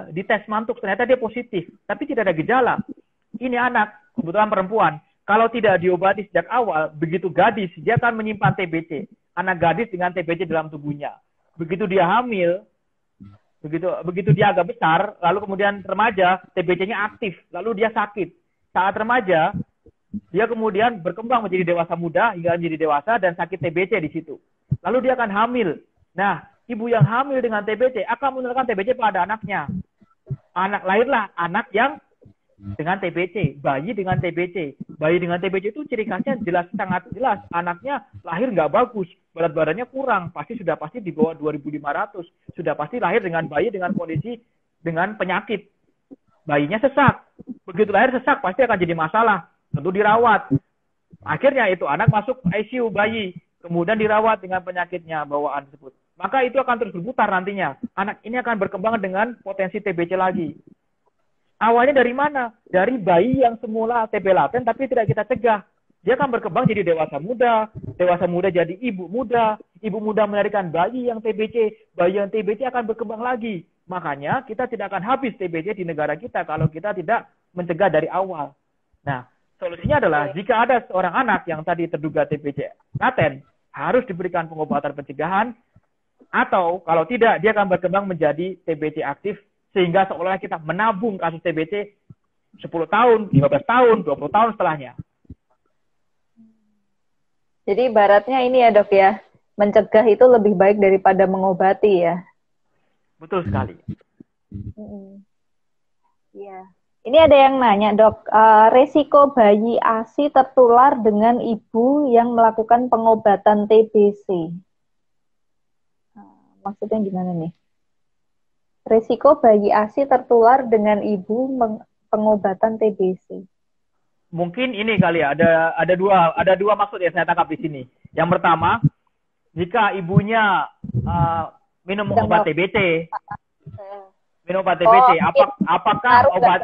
dites mantuk, ternyata dia positif, tapi tidak ada gejala. Ini anak kebetulan perempuan. Kalau tidak diobati sejak awal, begitu gadis dia akan menyimpan TBC. Anak gadis dengan TBC dalam tubuhnya. Begitu dia hamil, begitu dia agak besar, lalu kemudian remaja, TBC-nya aktif, lalu dia sakit. Saat remaja, dia kemudian berkembang menjadi dewasa muda hingga menjadi dewasa dan sakit TBC di situ. Lalu dia akan hamil. Nah, ibu yang hamil dengan TBC akan menularkan TBC pada anaknya. Lahirlah anak yang dengan TBC, bayi dengan TBC. Bayi dengan TBC itu ciri khasnya sangat jelas. Anaknya lahir nggak bagus, berat badannya kurang, sudah pasti di bawah 2.500. Sudah pasti lahir dengan bayi dengan kondisi dengan penyakit. Bayinya sesak. Begitu lahir sesak pasti akan jadi masalah. Tentu dirawat. Akhirnya itu anak masuk ICU bayi, kemudian dirawat dengan penyakitnya bawaan tersebut. Maka itu akan terus berputar nantinya. Anak ini akan berkembang dengan potensi TBC lagi. Awalnya dari mana? Dari bayi yang semula TB laten tapi tidak kita cegah. Dia akan berkembang jadi dewasa muda jadi ibu muda melahirkan bayi yang TBC akan berkembang lagi. Makanya kita tidak akan habis TBC di negara kita kalau kita tidak mencegah dari awal. Nah, solusinya adalah jika ada seorang anak yang tadi terduga TBC laten, harus diberikan pengobatan pencegahan, atau kalau tidak dia akan berkembang menjadi TBC aktif, sehingga seolah kita menabung kasus TBC 10 tahun, 15 tahun, 20 tahun setelahnya. Jadi ibaratnya ini ya dok ya, mencegah itu lebih baik daripada mengobati ya. Betul sekali. Iya. Ini ada yang nanya dok, resiko bayi ASI tertular dengan ibu yang melakukan pengobatan TBC. Maksudnya gimana nih? Risiko bayi ASI tertular dengan ibu pengobatan TBC. Mungkin ini kali ya, ada dua maksud yang saya tangkap di sini. Yang pertama, jika ibunya minum obat TBC, apakah obat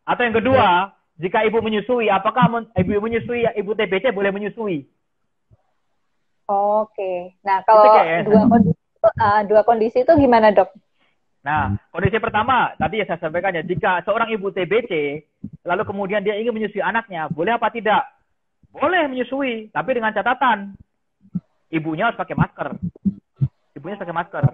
atau yang kedua, jika ibu menyusui, apakah ibu TBC boleh menyusui? Oke. Nah, kalau dua kondisi dua kondisi itu gimana, Dok? Nah, kondisi pertama, tadi ya saya sampaikan ya, jika seorang ibu TBC, lalu kemudian dia ingin menyusui anaknya, boleh apa tidak? Boleh menyusui, tapi dengan catatan, ibunya harus pakai masker. Ibunya harus pakai masker.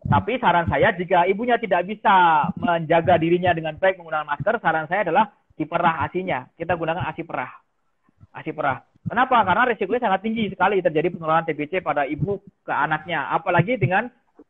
Tapi saran saya, jika ibunya tidak bisa menjaga dirinya dengan baik menggunakan masker, saran saya adalah diperah ASI-nya. Kita gunakan ASI perah. ASI perah. Kenapa? Karena risikonya sangat tinggi sekali terjadi penularan TBC pada ibu ke anaknya. Apalagi dengan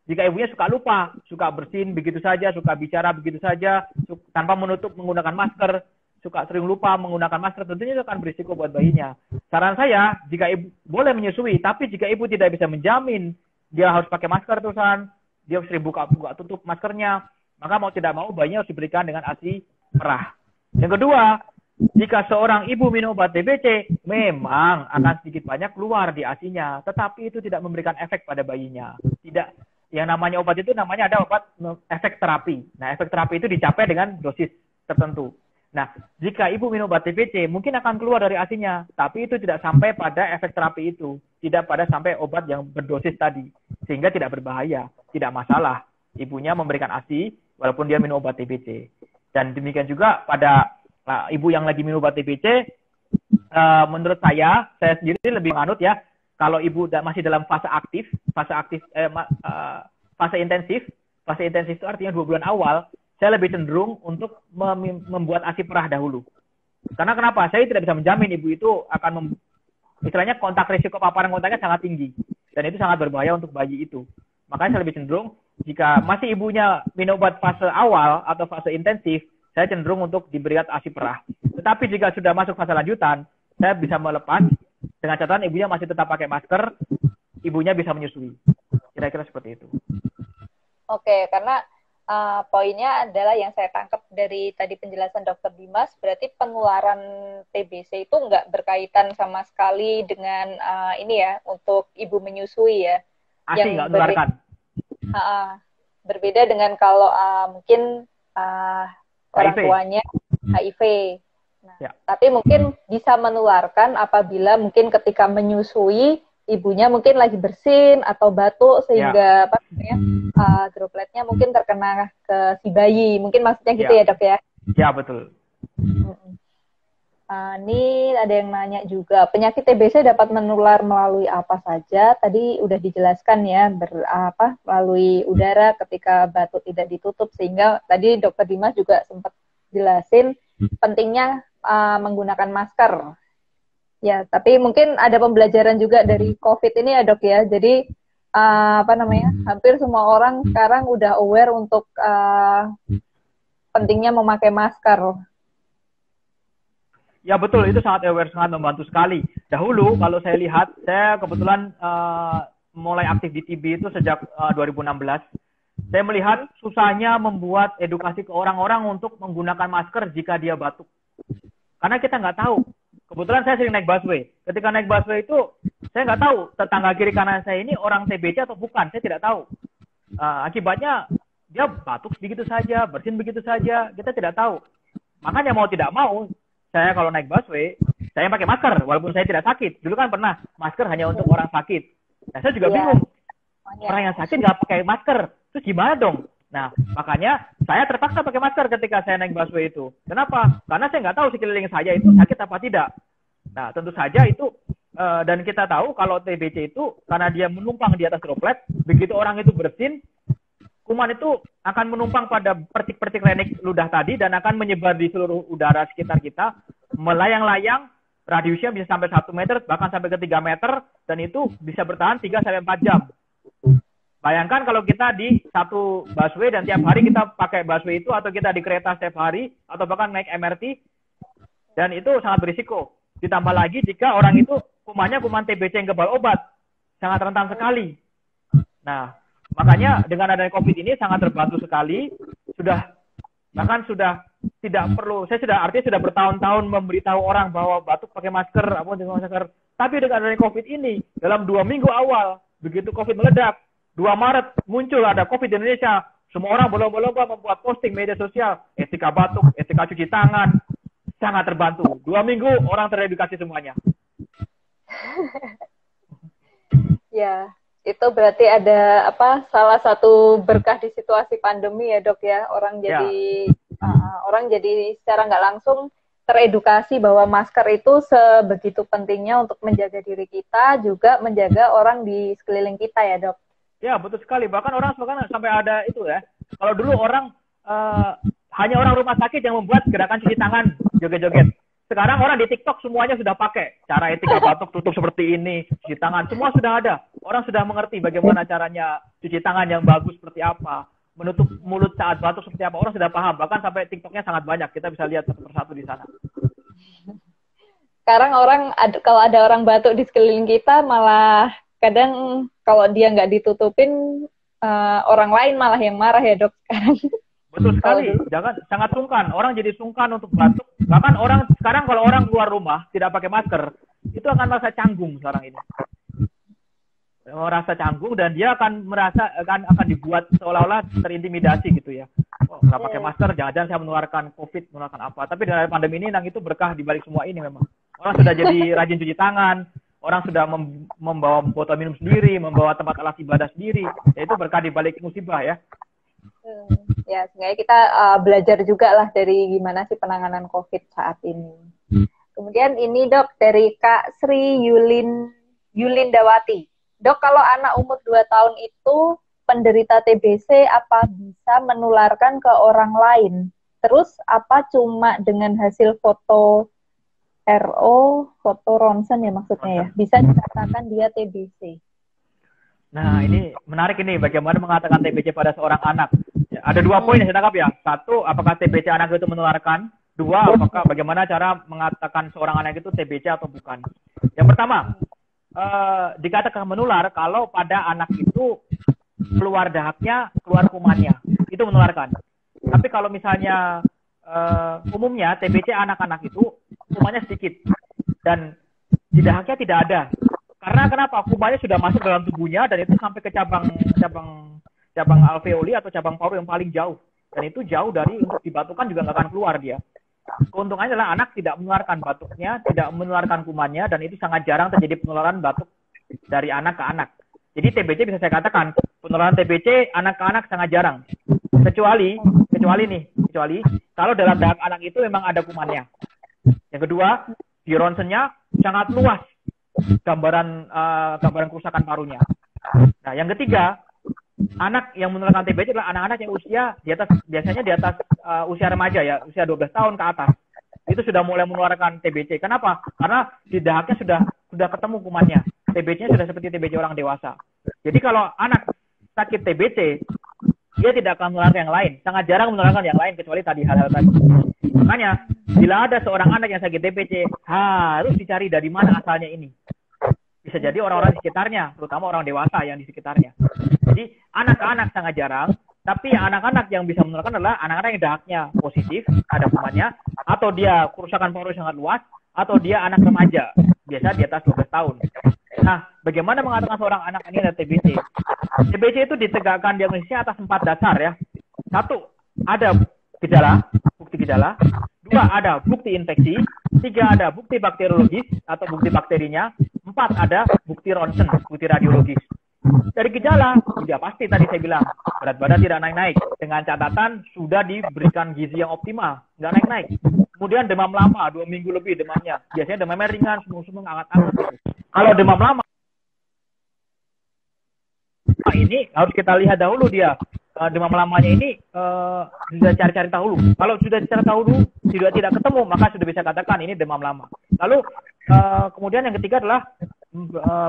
jika ibunya suka lupa, suka bersin begitu saja, suka bicara begitu saja, tanpa menutup menggunakan masker, suka sering lupa menggunakan masker, tentunya itu akan berisiko buat bayinya. Saran saya, jika ibu boleh menyusui, tapi jika ibu tidak bisa menjamin dia harus pakai masker terusan, dia sering buka tutup maskernya, maka mau tidak mau bayinya harus diberikan dengan ASI perah. Yang kedua, jika seorang ibu minum obat TBC, memang akan sedikit banyak keluar di ASI-nya, tetapi itu tidak memberikan efek pada bayinya. Tidak. Yang namanya obat itu namanya ada obat efek terapi. Nah, efek terapi itu dicapai dengan dosis tertentu. Nah, jika ibu minum obat TBC, mungkin akan keluar dari ASI-nya, tapi itu tidak sampai pada efek terapi itu. Tidak pada sampai obat yang berdosis tadi. Sehingga tidak berbahaya, tidak masalah. Ibunya memberikan ASI, walaupun dia minum obat TBC. Dan demikian juga pada ibu yang lagi minum obat TBC, menurut saya sendiri lebih menganut ya, kalau ibu masih dalam fase intensif itu artinya 2 bulan awal, saya lebih cenderung untuk membuat ASI perah dahulu. Karena kenapa? Saya tidak bisa menjamin ibu itu akan istilahnya risiko paparan kontaknya sangat tinggi. Dan itu sangat berbahaya untuk bayi itu. Makanya saya lebih cenderung, jika masih ibunya minum obat fase awal atau fase intensif, saya cenderung untuk diberikan ASI perah. Tetapi jika sudah masuk fase lanjutan, saya bisa melepas dengan catatan ibunya masih tetap pakai masker, ibunya bisa menyusui. Kira-kira seperti itu. Oke, karena poinnya adalah yang saya tangkap dari tadi penjelasan Dr. Dimas, berarti penularan TBC itu nggak berkaitan sama sekali dengan ini ya, untuk ibu menyusui ya. ASI nggak menularkan. Berbeda dengan kalau mungkin orang tuanya HIV. Nah, ya. Tapi mungkin bisa menularkan apabila mungkin ketika menyusui ibunya mungkin lagi bersin atau batuk sehingga dropletnya mungkin terkena ke si bayi. Mungkin maksudnya gitu ya, Dok ya? Ya, betul. Ini ada yang nanya juga, penyakit TBC dapat menular melalui apa saja? Tadi udah dijelaskan ya, melalui udara ketika batuk tidak ditutup, sehingga tadi Dr. Dimas juga sempat jelasin pentingnya menggunakan masker. Ya, tapi mungkin ada pembelajaran juga dari COVID ini ya, Dok ya. Jadi hampir semua orang sekarang udah aware untuk pentingnya memakai masker. Ya betul, itu sangat aware, sangat membantu sekali. Dahulu kalau saya lihat, saya kebetulan mulai aktif di TB itu sejak 2016. Saya melihat susahnya membuat edukasi ke orang-orang untuk menggunakan masker jika dia batuk. Karena kita nggak tahu. Kebetulan saya sering naik busway. Ketika naik busway itu, saya nggak tahu tetangga kiri kanan saya ini orang TBC atau bukan. Saya tidak tahu. Akibatnya dia batuk begitu saja, bersin begitu saja. Kita tidak tahu. Makanya mau tidak mau, saya kalau naik busway, saya pakai masker walaupun saya tidak sakit. Dulu kan pernah masker hanya untuk orang sakit. Nah, saya juga bingung. Orang yang sakit nggak pakai masker, terus gimana dong? Nah, makanya saya terpaksa pakai masker ketika saya naik busway itu. Kenapa? Karena saya nggak tahu sekeliling saya itu sakit apa tidak. Nah, tentu saja itu, dan kita tahu kalau TBC itu, karena dia menumpang di atas droplet, begitu orang itu bersin, kuman itu akan menumpang pada pertik-pertik renik ludah tadi dan akan menyebar di seluruh udara sekitar kita, melayang-layang, radiusnya bisa sampai 1 meter, bahkan sampai ke 3 meter, dan itu bisa bertahan 3-4 jam. Bayangkan kalau kita di satu busway dan tiap hari kita pakai busway itu, atau kita di kereta setiap hari, atau bahkan naik MRT, dan itu sangat berisiko. Ditambah lagi jika orang itu kumannya kuman TBC yang kebal obat, sangat rentan sekali. Nah, makanya dengan adanya COVID ini sangat terbantu sekali. Bahkan sudah tidak perlu, saya sudah bertahun-tahun memberitahu orang bahwa batuk pakai masker, Tapi dengan adanya COVID ini, dalam 2 minggu awal, begitu COVID meledak, 2 Maret muncul ada COVID di Indonesia, semua orang berlomba-lomba membuat posting media sosial, etika batuk, etika cuci tangan, sangat terbantu. 2 minggu orang teredukasi semuanya. Ya, Itu berarti ada salah satu berkah di situasi pandemi ya dok ya, orang jadi secara nggak langsung teredukasi bahwa masker itu sebegitu pentingnya untuk menjaga diri kita, juga menjaga orang di sekeliling kita ya dok. Ya betul sekali, bahkan orang sekarang sampai ada itu ya, kalau dulu orang hanya orang rumah sakit yang membuat gerakan cuci tangan joget-joget. Sekarang orang di TikTok semuanya sudah pakai cara etika batuk tutup seperti ini, cuci tangan, semua sudah ada. Orang sudah mengerti bagaimana caranya cuci tangan yang bagus seperti apa, menutup mulut saat batuk seperti apa. Orang sudah paham, bahkan sampai TikToknya sangat banyak. Kita bisa lihat satu persatu di sana. Sekarang kalau ada orang batuk di sekeliling kita, malah kadang kalau dia nggak ditutupin, orang lain malah yang marah ya dok sekarang. Betul sekali, sangat sungkan. Orang jadi sungkan untuk batuk. Bahkan orang sekarang kalau orang keluar rumah tidak pakai masker, itu akan merasa canggung sekarang ini. Merasa canggung dan dia akan merasa akan dibuat seolah-olah terintimidasi gitu ya. Oh, nggak pakai masker, jangan-jangan saya menularkan COVID, menularkan apa. Tapi dengan pandemi ini, itu berkah di balik semua ini memang. Orang sudah jadi rajin cuci tangan, orang sudah membawa botol minum sendiri, membawa tempat alat ibadah sendiri. Ya, itu berkah di balik musibah ya. Ya, sebenarnya kita belajar juga lah dari gimana sih penanganan COVID saat ini. Kemudian ini dok dari Kak Sri Yulindawati. Dok, kalau anak umur 2 tahun itu penderita TBC, apa bisa menularkan ke orang lain? Terus apa cuma dengan hasil foto foto ronsen ya maksudnya ya, bisa dikatakan dia TBC? Nah, ini menarik ini, bagaimana mengatakan TBC pada seorang anak. Ya, ada 2 poin yang saya tangkap ya. 1, apakah TBC anak itu menularkan? 2, apakah bagaimana cara mengatakan seorang anak itu TBC atau bukan. Yang pertama, dikatakan menular kalau pada anak itu keluar dahaknya, keluar kumannya. Itu menularkan. Tapi kalau misalnya umumnya TBC anak-anak itu kumannya sedikit dan di dahaknya tidak ada. Karena kenapa? Kumannya sudah masuk dalam tubuhnya dan itu sampai ke cabang alveoli atau cabang paru yang paling jauh. Dan itu jauh dari untuk dibatukan juga nggak akan keluar dia. Keuntungannya adalah anak tidak menularkan batuknya, tidak menularkan kumannya, dan itu sangat jarang terjadi penularan batuk dari anak ke anak. Jadi TBC bisa saya katakan, penularan TBC anak ke anak sangat jarang. Kecuali kalau dalam dahak anak itu memang ada kumannya. Yang kedua, di ronsennya sangat luas gambaran kerusakan parunya. Nah, yang ketiga, anak yang menularkan TBC adalah anak-anak yang biasanya di atas usia remaja ya, usia 12 tahun ke atas. Itu sudah mulai menularkan TBC. Kenapa? Karena di dahaknya sudah ketemu kumannya. TBC-nya sudah seperti TBC orang dewasa. Jadi kalau anak sakit TBC, dia tidak akan menularkan yang lain. Sangat jarang menularkan yang lain kecuali tadi hal-hal tadi. Makanya, bila ada seorang anak yang sakit TBC, harus dicari dari mana asalnya ini. Bisa jadi orang-orang di sekitarnya, terutama orang dewasa yang di sekitarnya. Jadi anak-anak sangat jarang, tapi anak-anak yang bisa menularkan adalah anak-anak yang dahaknya positif, ada kumannya, atau dia kerusakan paru sangat luas, atau dia anak remaja, biasa di atas 12 tahun. Nah, bagaimana mengatakan seorang anak ini ada TBC? TBC itu ditegakkan diagnosisnya atas 4 dasar ya. 1, ada bukti gejala. 2, ada bukti infeksi. 3, ada bukti bakteriologis atau bukti bakterinya. 4, ada bukti ronsen, bukti radiologis. Dari gejala, sudah pasti tadi saya bilang, berat badan tidak naik-naik. Dengan catatan sudah diberikan gizi yang optimal, nggak naik-naik. Kemudian demam lama, 2 minggu lebih demamnya. Biasanya demamnya ringan, sumung-sumung, hangat-hangat. Kalau demam lama, ini harus kita lihat dahulu dia. Demam lamanya ini sudah cari-cari dahulu. Kalau sudah cari dahulu, sudah tidak ketemu, maka sudah bisa katakan ini demam lama. Lalu kemudian yang ketiga adalah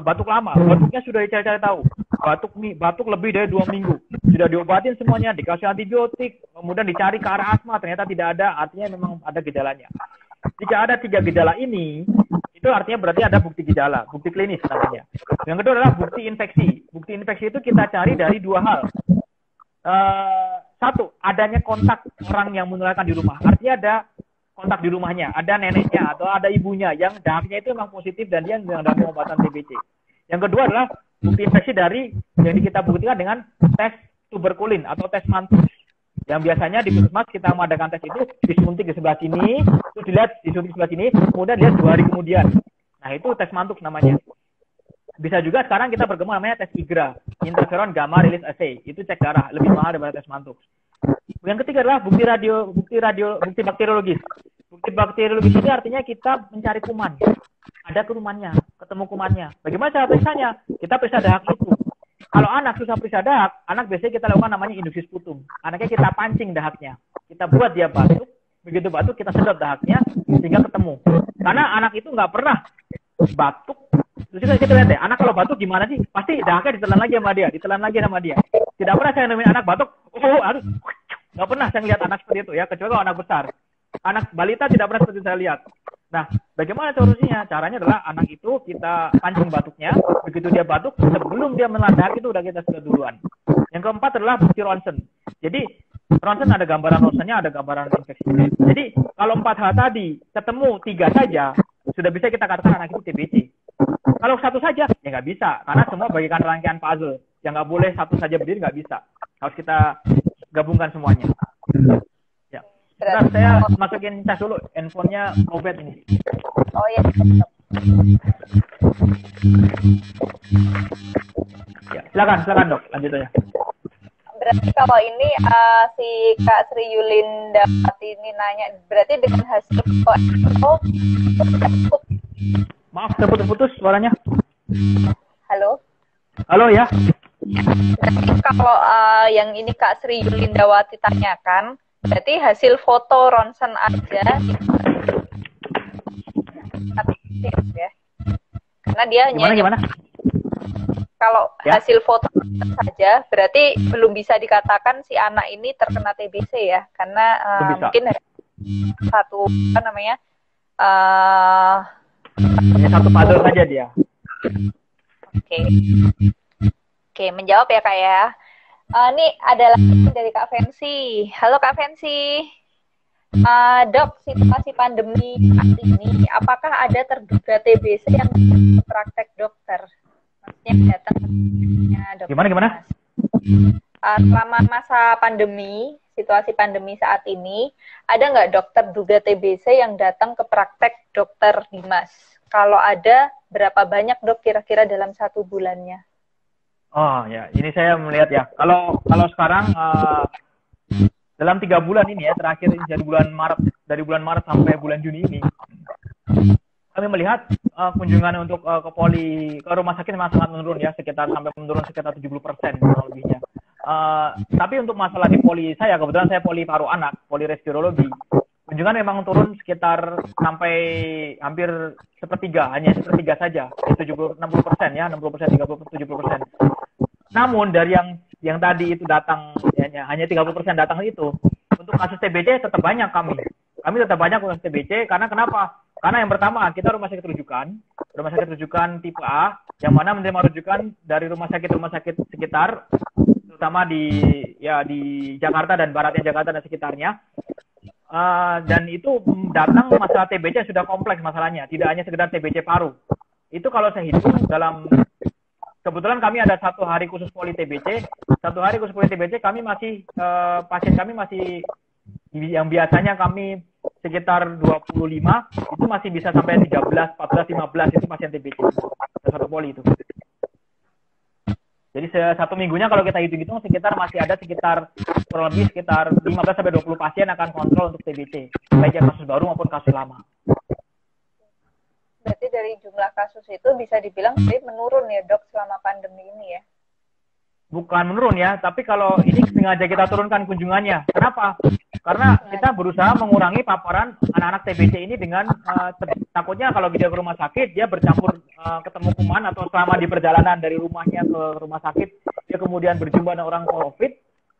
batuk lama. Batuknya sudah dicari-cari tahu. Batuk lebih dari 2 minggu. Sudah diobatin semuanya, dikasih antibiotik, kemudian dicari ke arah asma, ternyata tidak ada, artinya memang ada gejalanya. Jika ada 3 gejala ini, itu artinya berarti ada bukti gejala, bukti klinis namanya. Yang kedua adalah bukti infeksi. Bukti infeksi itu kita cari dari 2 hal. 1, adanya kontak orang yang menularkan di rumah. Artinya ada kontak di rumahnya, ada neneknya atau ada ibunya yang dahaknya itu memang positif dan dia dalam pengobatan TBC. Yang kedua adalah bukti infeksi dari yang kita buktikan dengan tes tuberkulin atau tes mantus. Yang biasanya di puskesmas kita mengadakan tes itu disuntik di sebelah sini, terus dilihat disuntik di sebelah sini, kemudian dilihat 2 hari kemudian. Nah, itu tes mantuk namanya. bisa juga sekarang kita berkembang namanya tes IGRA, interferon gamma release assay. Itu cek darah, lebih mahal daripada tes mantuk. Yang ketiga adalah bukti bakteriologis. Bukti bakteriologis ini artinya kita mencari kuman. Ada kumannya, ketemu kumannya. Bagaimana cara periksanya? Kita periksa dahak itu. Kalau anak susah periksa dahak, anak biasanya kita lakukan namanya induksi sputum. Anaknya kita pancing dahaknya. Kita buat dia batuk. Begitu batuk, kita sedot dahaknya sehingga ketemu. Karena anak itu nggak pernah batuk. Terus kita lihat deh, anak kalau batuk gimana sih? Pasti dahaknya ditelan lagi sama dia. Tidak pernah saya nemuin anak batuk, aduh, nggak pernah saya lihat anak seperti itu ya, kecuali kalau anak besar. Anak balita tidak pernah seperti saya lihat. Nah, bagaimana solusinya? Caranya adalah anak itu kita pancing batuknya, begitu dia batuk, sebelum dia menelan dahak itu udah kita sedot duluan. Yang keempat adalah bukti ronsen. Jadi, ronsen ada gambaran ronsennya, ada gambaran infeksinya. Jadi, kalau 4 hal tadi ketemu 3 saja, sudah bisa kita katakan anak itu TBC. Kalau 1 saja, ya nggak bisa. Karena semua bagikan rangkaian puzzle. Yang nggak boleh 1 saja berdiri, nggak bisa. Harus kita gabungkan semuanya. Ya. Sebentar, saya masukin cas dulu. Handphonenya lowbat ini. Oh ya. Ya, silakan dok, lanjut aja. Berarti kalau ini si Kak Sri Yulindawati ini nanya, berarti dengan hasil Maaf, terputus suaranya. Halo ya. Berarti kalau yang ini Kak Sri Yulindawati tanyakan, berarti hasil foto ronsen aja ya. Karena dia gimana? Kalau hasil foto saja, berarti belum bisa dikatakan si anak ini terkena TBC ya, karena mungkin satu hanya satu puzzle saja dia. Oke, menjawab ya Kak ya. Ini adalah dari Kak Fancy. Halo Kak Fancy. Dok, situasi pandemi saat ini, apakah ada terduga TBC yang praktek dokter? Maksudnya datang dokter. Gimana? Selama masa pandemi, situasi pandemi saat ini, ada nggak dokter duga TBC yang datang ke praktek dokter Dimas? Kalau ada, berapa banyak dok kira-kira dalam 1 bulannya? Oh ya, ini saya melihat ya. Kalau sekarang dalam 3 bulan ini ya, terakhir ini dari bulan Maret sampai bulan Juni ini, kami melihat kunjungan untuk ke rumah sakit memang sangat menurun ya, sampai menurun sekitar 70% kurang lebihnya. Tapi untuk masalah di poli saya, kebetulan saya poli paru anak, poli respirologi, kunjungan memang turun sekitar sampai hampir hanya sepertiga saja, 60% ya, 60%, 30%, 70%. Namun dari yang tadi itu datang hanya 30% datang itu, untuk kasus TBC tetap banyak kami tetap banyak kasus TBC. Karena kenapa? Karena yang pertama, kita rumah sakit rujukan tipe A, yang mana menerima rujukan dari rumah sakit sekitar, terutama di Jakarta dan baratnya Jakarta dan sekitarnya. Dan itu datang masalah TBC sudah kompleks masalahnya, tidak hanya sekedar TBC paru. Itu kalau saya hitung kebetulan kami ada 1 hari khusus poli TBC. 1 hari khusus poli TBC kami masih pasien kami masih yang biasanya kami sekitar 25, itu masih bisa sampai 13, 14, 15 itu pasien TBC. 1 poli itu. Jadi 1 minggunya kalau kita hitung-hitung masih ada kurang lebih sekitar 15 sampai 20 pasien akan kontrol untuk TBC, baik yang kasus baru maupun kasus lama. Berarti dari jumlah kasus itu bisa dibilang menurun ya dok selama pandemi ini ya? Bukan menurun ya, tapi kalau ini sengaja kita turunkan kunjungannya. Kenapa? Karena kita berusaha mengurangi paparan anak-anak TBC ini dengan takutnya kalau dia ke rumah sakit, dia bercampur ketemu kuman, atau selama di perjalanan dari rumahnya ke rumah sakit, dia kemudian berjumpa dengan orang COVID,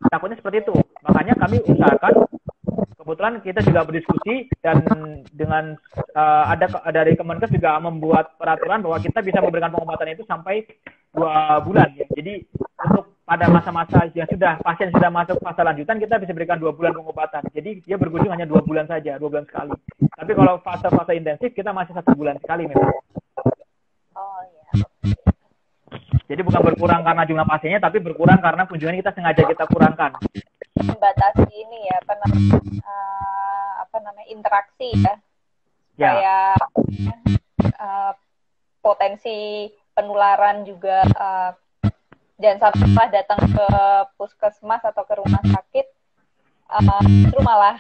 takutnya seperti itu. Makanya kami usahakan, kebetulan kita juga berdiskusi dan dengan ada dari Kemenkes juga membuat peraturan bahwa kita bisa memberikan pengobatan itu sampai 2 bulan ya. Jadi untuk pada masa-masa yang pasien sudah masuk fase lanjutan, kita bisa berikan 2 bulan pengobatan. Jadi dia berkunjung hanya 2 bulan saja, 2 bulan sekali. Tapi kalau fase intensif kita masih 1 bulan sekali memang. Oh ya. Jadi bukan berkurang karena jumlah pasiennya, tapi berkurang karena kunjungan kita sengaja kita kurangkan. Membatasi ini ya, interaksi ya. Kayak potensi penularan juga, jangan sampai datang ke puskesmas atau ke rumah sakit justru malah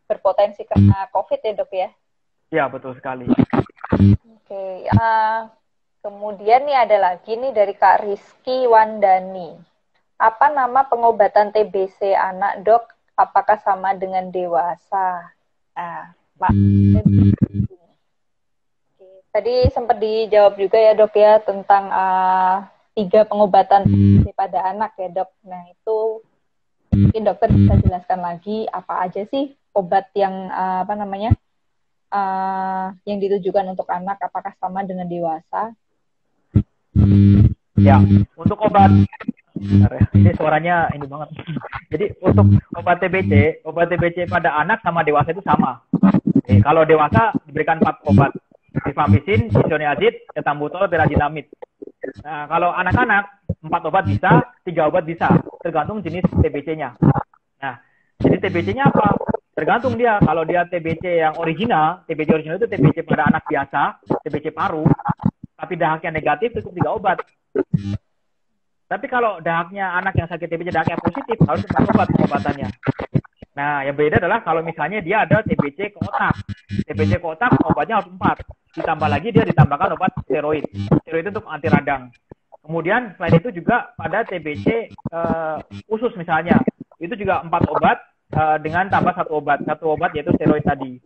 berpotensi kena COVID ya dok ya? Ya, betul sekali. Oke, kemudian nih ada lagi nih dari Kak Rizky Wandani. Apa nama pengobatan TBC anak dok? Apakah sama dengan dewasa? Nah, Pak. Tadi sempat dijawab juga ya dok ya tentang 3 pengobatan TBC pada anak ya dok. Nah itu mungkin dokter bisa jelaskan lagi apa aja sih obat yang yang ditujukan untuk anak, apakah sama dengan dewasa? Ya, untuk obat, ini suaranya ini banget. Jadi untuk obat TBC pada anak sama dewasa itu sama. Kalau dewasa diberikan 4 obat, rifampicin, isoniazid, ethambutol, pyrazinamide. Nah, kalau anak-anak 4 obat bisa, 3 obat bisa, tergantung jenis TBC-nya. Nah, jenis TBC-nya apa? Tergantung dia. Kalau dia TBC yang original, TBC original itu TBC pada anak biasa, TBC paru, tapi dahaknya negatif, cukup 3 obat. Tapi kalau dahaknya anak yang sakit TBC dahaknya positif, harus 4 obat pengobatannya. Nah, yang beda adalah kalau misalnya dia ada TBC ke otak. TBC ke otak, obatnya harus 4. Ditambah lagi dia ditambahkan obat steroid. Steroid itu untuk anti radang. Kemudian selain itu juga pada TBC usus misalnya, itu juga 4 obat dengan tambah 1 obat. 1 obat yaitu steroid tadi.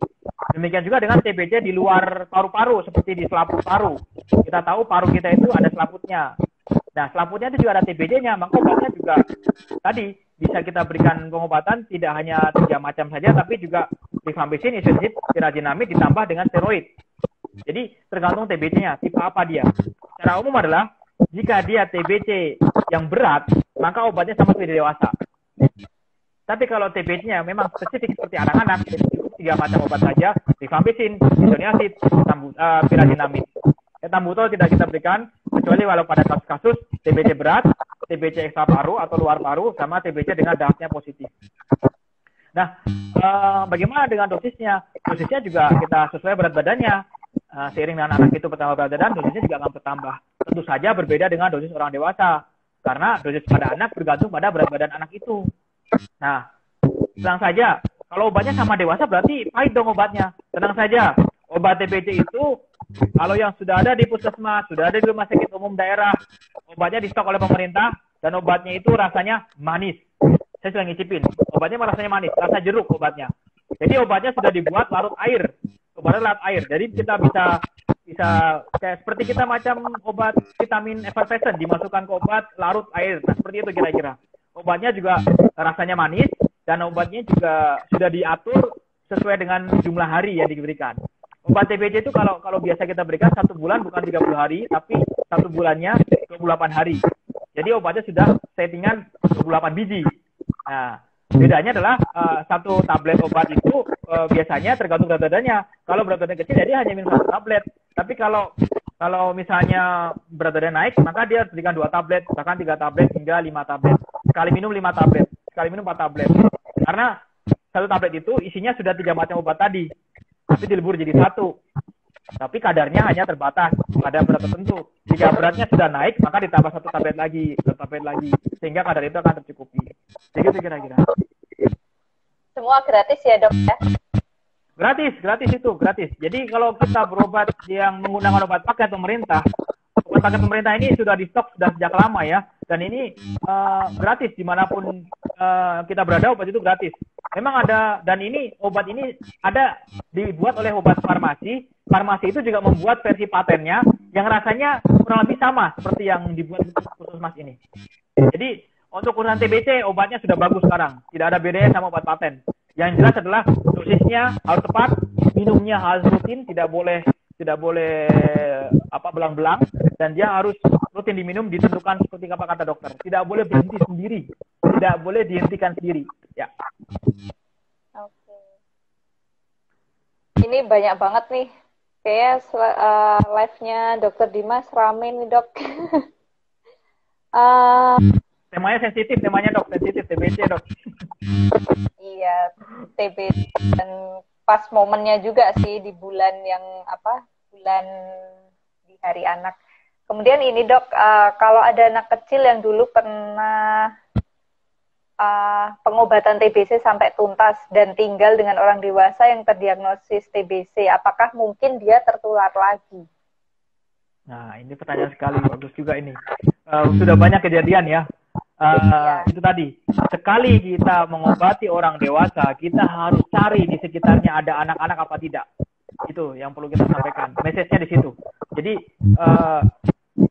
Demikian juga dengan TBC di luar paru-paru, seperti di selaput paru. Kita tahu paru kita itu ada selaputnya. Nah, selaputnya itu juga ada TBC-nya, maka obatnya juga tadi bisa kita berikan pengobatan tidak hanya 3 macam saja, tapi juga rifampicin, isoniazid, pyrazinamide ditambah dengan steroid. Jadi tergantung TBC-nya, tipe apa dia. Secara umum adalah jika dia TBC yang berat, maka obatnya sama seperti dewasa. Tapi kalau TBC-nya memang spesifik seperti anak-anak, cukup 3 macam obat saja, rifampicin, isoniazid, pyrazinamide. Ethambutol tidak kita berikan, kecuali walau pada kasus-kasus TBC berat, TBC ekstra paru atau luar paru, sama TBC dengan dahaknya positif. Nah, bagaimana dengan dosisnya? Dosisnya juga kita sesuai berat badannya. Seiring dengan anak itu bertambah berat badan, dosisnya juga akan bertambah. Tentu saja berbeda dengan dosis orang dewasa, karena dosis pada anak bergantung pada berat badan anak itu. Nah, tenang saja, kalau obatnya sama dewasa berarti pahit dong obatnya. Tenang saja, obat TBC itu kalau yang sudah ada di puskesmas, sudah ada di rumah sakit umum daerah, obatnya di stok oleh pemerintah, dan obatnya itu rasanya manis. Saya sudah ngicipin, obatnya rasanya manis, rasa jeruk obatnya. Jadi obatnya sudah dibuat larut air, obatnya larut air. Jadi kita bisa kayak seperti kita macam obat vitamin effervescent dimasukkan ke obat larut air. Nah, seperti itu kira-kira. Obatnya juga rasanya manis, dan obatnya juga sudah diatur sesuai dengan jumlah hari yang diberikan. Obat TBC itu kalau biasa kita berikan 1 bulan bukan 30 hari, tapi 1 bulannya 28 hari. Jadi obatnya sudah settingan 28 biji. Nah, bedanya adalah 1 tablet obat itu biasanya tergantung berat badannya. Kalau berat badan kecil, jadi hanya minum 1 tablet. Tapi kalau misalnya berat badan naik, maka dia harus berikan 2 tablet, bahkan 3 tablet hingga 5 tablet. Sekali minum 5 tablet, sekali minum 4 tablet. Karena 1 tablet itu isinya sudah 3 macam obat tadi, tapi dilebur jadi 1. Tapi kadarnya hanya terbatas pada berat tertentu. Jika beratnya sudah naik, maka ditambah 1 tablet lagi, 1 tablet lagi, sehingga kadar itu akan tercukupi. Begitu kira-kira. Semua gratis ya dok ya? Gratis itu, gratis. Jadi kalau kita berobat yang menggunakan obat paket pemerintah, obat paket pemerintah ini sudah di stok sudah sejak lama ya, dan ini gratis dimanapun kita berada, obat itu gratis. Memang ada, dan ini obat ini ada dibuat oleh obat farmasi. Farmasi itu juga membuat versi patennya yang rasanya kurang lebih sama seperti yang dibuat khusus mas ini. Jadi untuk urusan TBC obatnya sudah bagus sekarang, tidak ada bedanya sama obat paten. Yang jelas adalah dosisnya harus tepat, minumnya harus rutin, tidak boleh belang-belang, dan dia harus rutin diminum, ditentukan seperti apa kata dokter. Tidak boleh berhenti sendiri, tidak boleh dihentikan sendiri. Ya. Oke. Ini banyak banget nih. Kayaknya live-nya Dokter Dimas rame nih dok. Temanya sensitif, dok, sensitif TBC dok. Iya, TBC dan pas momennya juga sih di bulan yang bulan di Hari Anak. Kemudian ini dok, kalau ada anak kecil yang dulu pernah pengobatan TBC sampai tuntas dan tinggal dengan orang dewasa yang terdiagnosis TBC, apakah mungkin dia tertular lagi? Nah, ini pertanyaan sekali, bagus juga ini. Sudah banyak kejadian ya. Itu tadi, sekali kita mengobati orang dewasa, kita harus cari di sekitarnya ada anak-anak apa tidak. Itu yang perlu kita sampaikan. Message-nya di situ. Jadi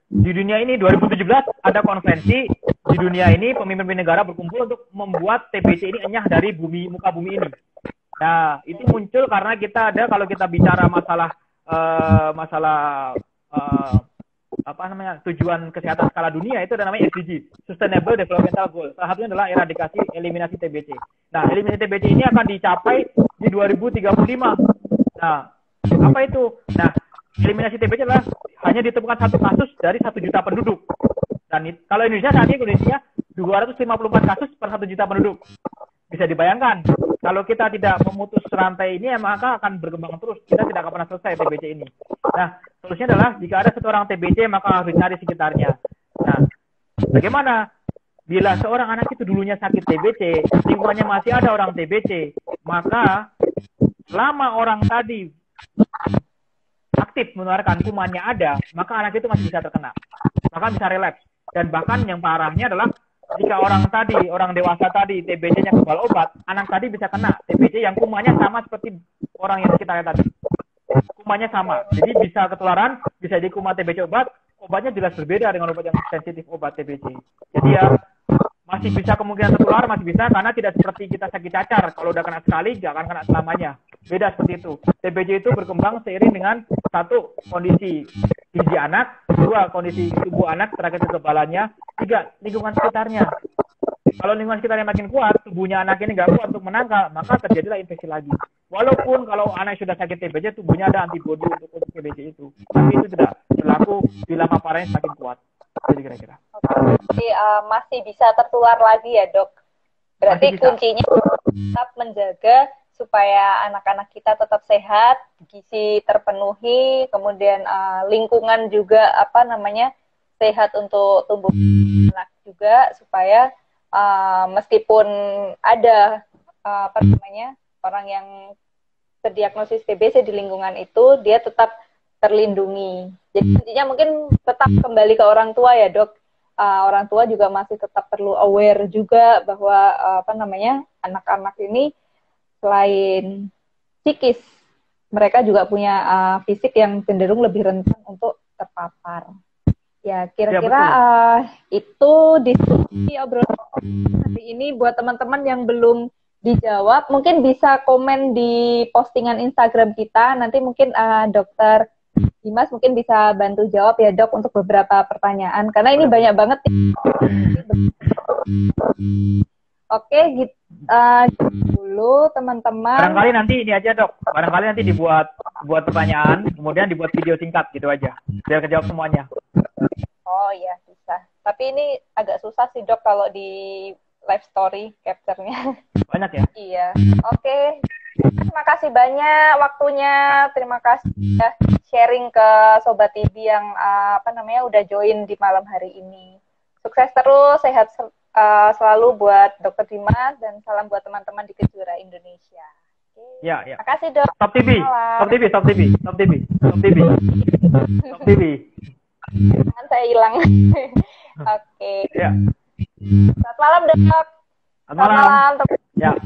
di dunia ini 2017 ada konferensi di dunia ini pemimpin negara berkumpul untuk membuat TBC ini enyah dari muka bumi ini. Nah, itu muncul karena kita ada, kalau kita bicara masalah tujuan kesehatan skala dunia, itu ada namanya SDG, Sustainable Developmental Goal. Salah satunya adalah eradikasi eliminasi TBC. Nah, eliminasi TBC ini akan dicapai di 2035. Nah, apa itu? Nah, eliminasi TBC adalah hanya ditemukan 1 kasus dari 1 juta penduduk. Dan kalau Indonesia saat ini, Indonesia 254 kasus per 1 juta penduduk. Bisa dibayangkan, kalau kita tidak memutus rantai ini, maka akan berkembang terus. Kita tidak akan pernah selesai TBC ini. Nah, solusinya adalah jika ada 1 orang TBC, maka harus dicari sekitarnya. Nah, bagaimana? Bila seorang anak itu dulunya sakit TBC, lingkungannya masih ada orang TBC, maka selama orang tadi aktif menularkan, kumannya ada, maka anak itu masih bisa terkena. Maka bisa relapse. Dan bahkan yang parahnya adalah jika orang dewasa tadi TBC-nya kebal obat, anak tadi bisa kena TBC yang kumannya sama seperti orang yang sekitarnya tadi. Kumannya sama. Jadi bisa ketularan, bisa jadi kuman TBC obatnya jelas berbeda dengan obat yang sensitif obat TBC. Jadi ya masih bisa kemungkinan tertular, masih bisa, karena tidak seperti kita sakit cacar. Kalau udah kena sekali, nggak akan kena selamanya. Beda seperti itu. TBC itu berkembang seiring dengan 1, kondisi gizi anak, 2, kondisi tubuh anak terkait kekebalannya, 3, lingkungan sekitarnya. Kalau lingkungan sekitarnya makin kuat, tubuhnya anak ini nggak kuat untuk menangkal, maka terjadilah infeksi lagi. Walaupun kalau anak sudah sakit TBC, tubuhnya ada antibodi untuk TBC itu. Tapi itu tidak berlaku bila paparannya semakin kuat. Jadi kira-kira. Jadi masih bisa tertular lagi ya dok. Berarti kuncinya tetap menjaga supaya anak-anak kita tetap sehat, gizi terpenuhi, kemudian lingkungan juga sehat untuk tumbuh anak juga, supaya meskipun ada orang yang terdiagnosis TBC di lingkungan itu, dia tetap terlindungi. Jadi intinya mungkin tetap kembali ke orang tua ya dok. Orang tua juga masih tetap perlu aware juga bahwa anak-anak ini selain psikis, mereka juga punya fisik yang cenderung lebih rentan untuk terpapar. Ya, kira-kira itu diskusi obrolan hari ini. Buat teman-teman yang belum dijawab, mungkin bisa komen di postingan Instagram kita. Nanti mungkin Dokter Dimas mungkin bisa bantu jawab ya dok untuk beberapa pertanyaan, karena ini banyak banget. Oke, gitu dulu teman-teman. Barangkali nanti ini aja dok, barangkali nanti buat pertanyaan, kemudian dibuat video singkat gitu aja, biar kejawab semuanya. Oh iya bisa, tapi ini agak susah sih dok kalau di live story capture-nya. Banyak ya? Iya, oke. Terima kasih banyak waktunya, terima kasih ya sharing ke Sobat TV yang udah join di malam hari ini. Sukses terus, sehat selalu buat Dr. Dimas, dan salam buat teman-teman di Kejora Indonesia. Ya, ya. Terima kasih dok. Stop TV. Kan saya hilang. Oke. Ya. Selamat malam dok. Selamat malam. Selamat malam. Ya.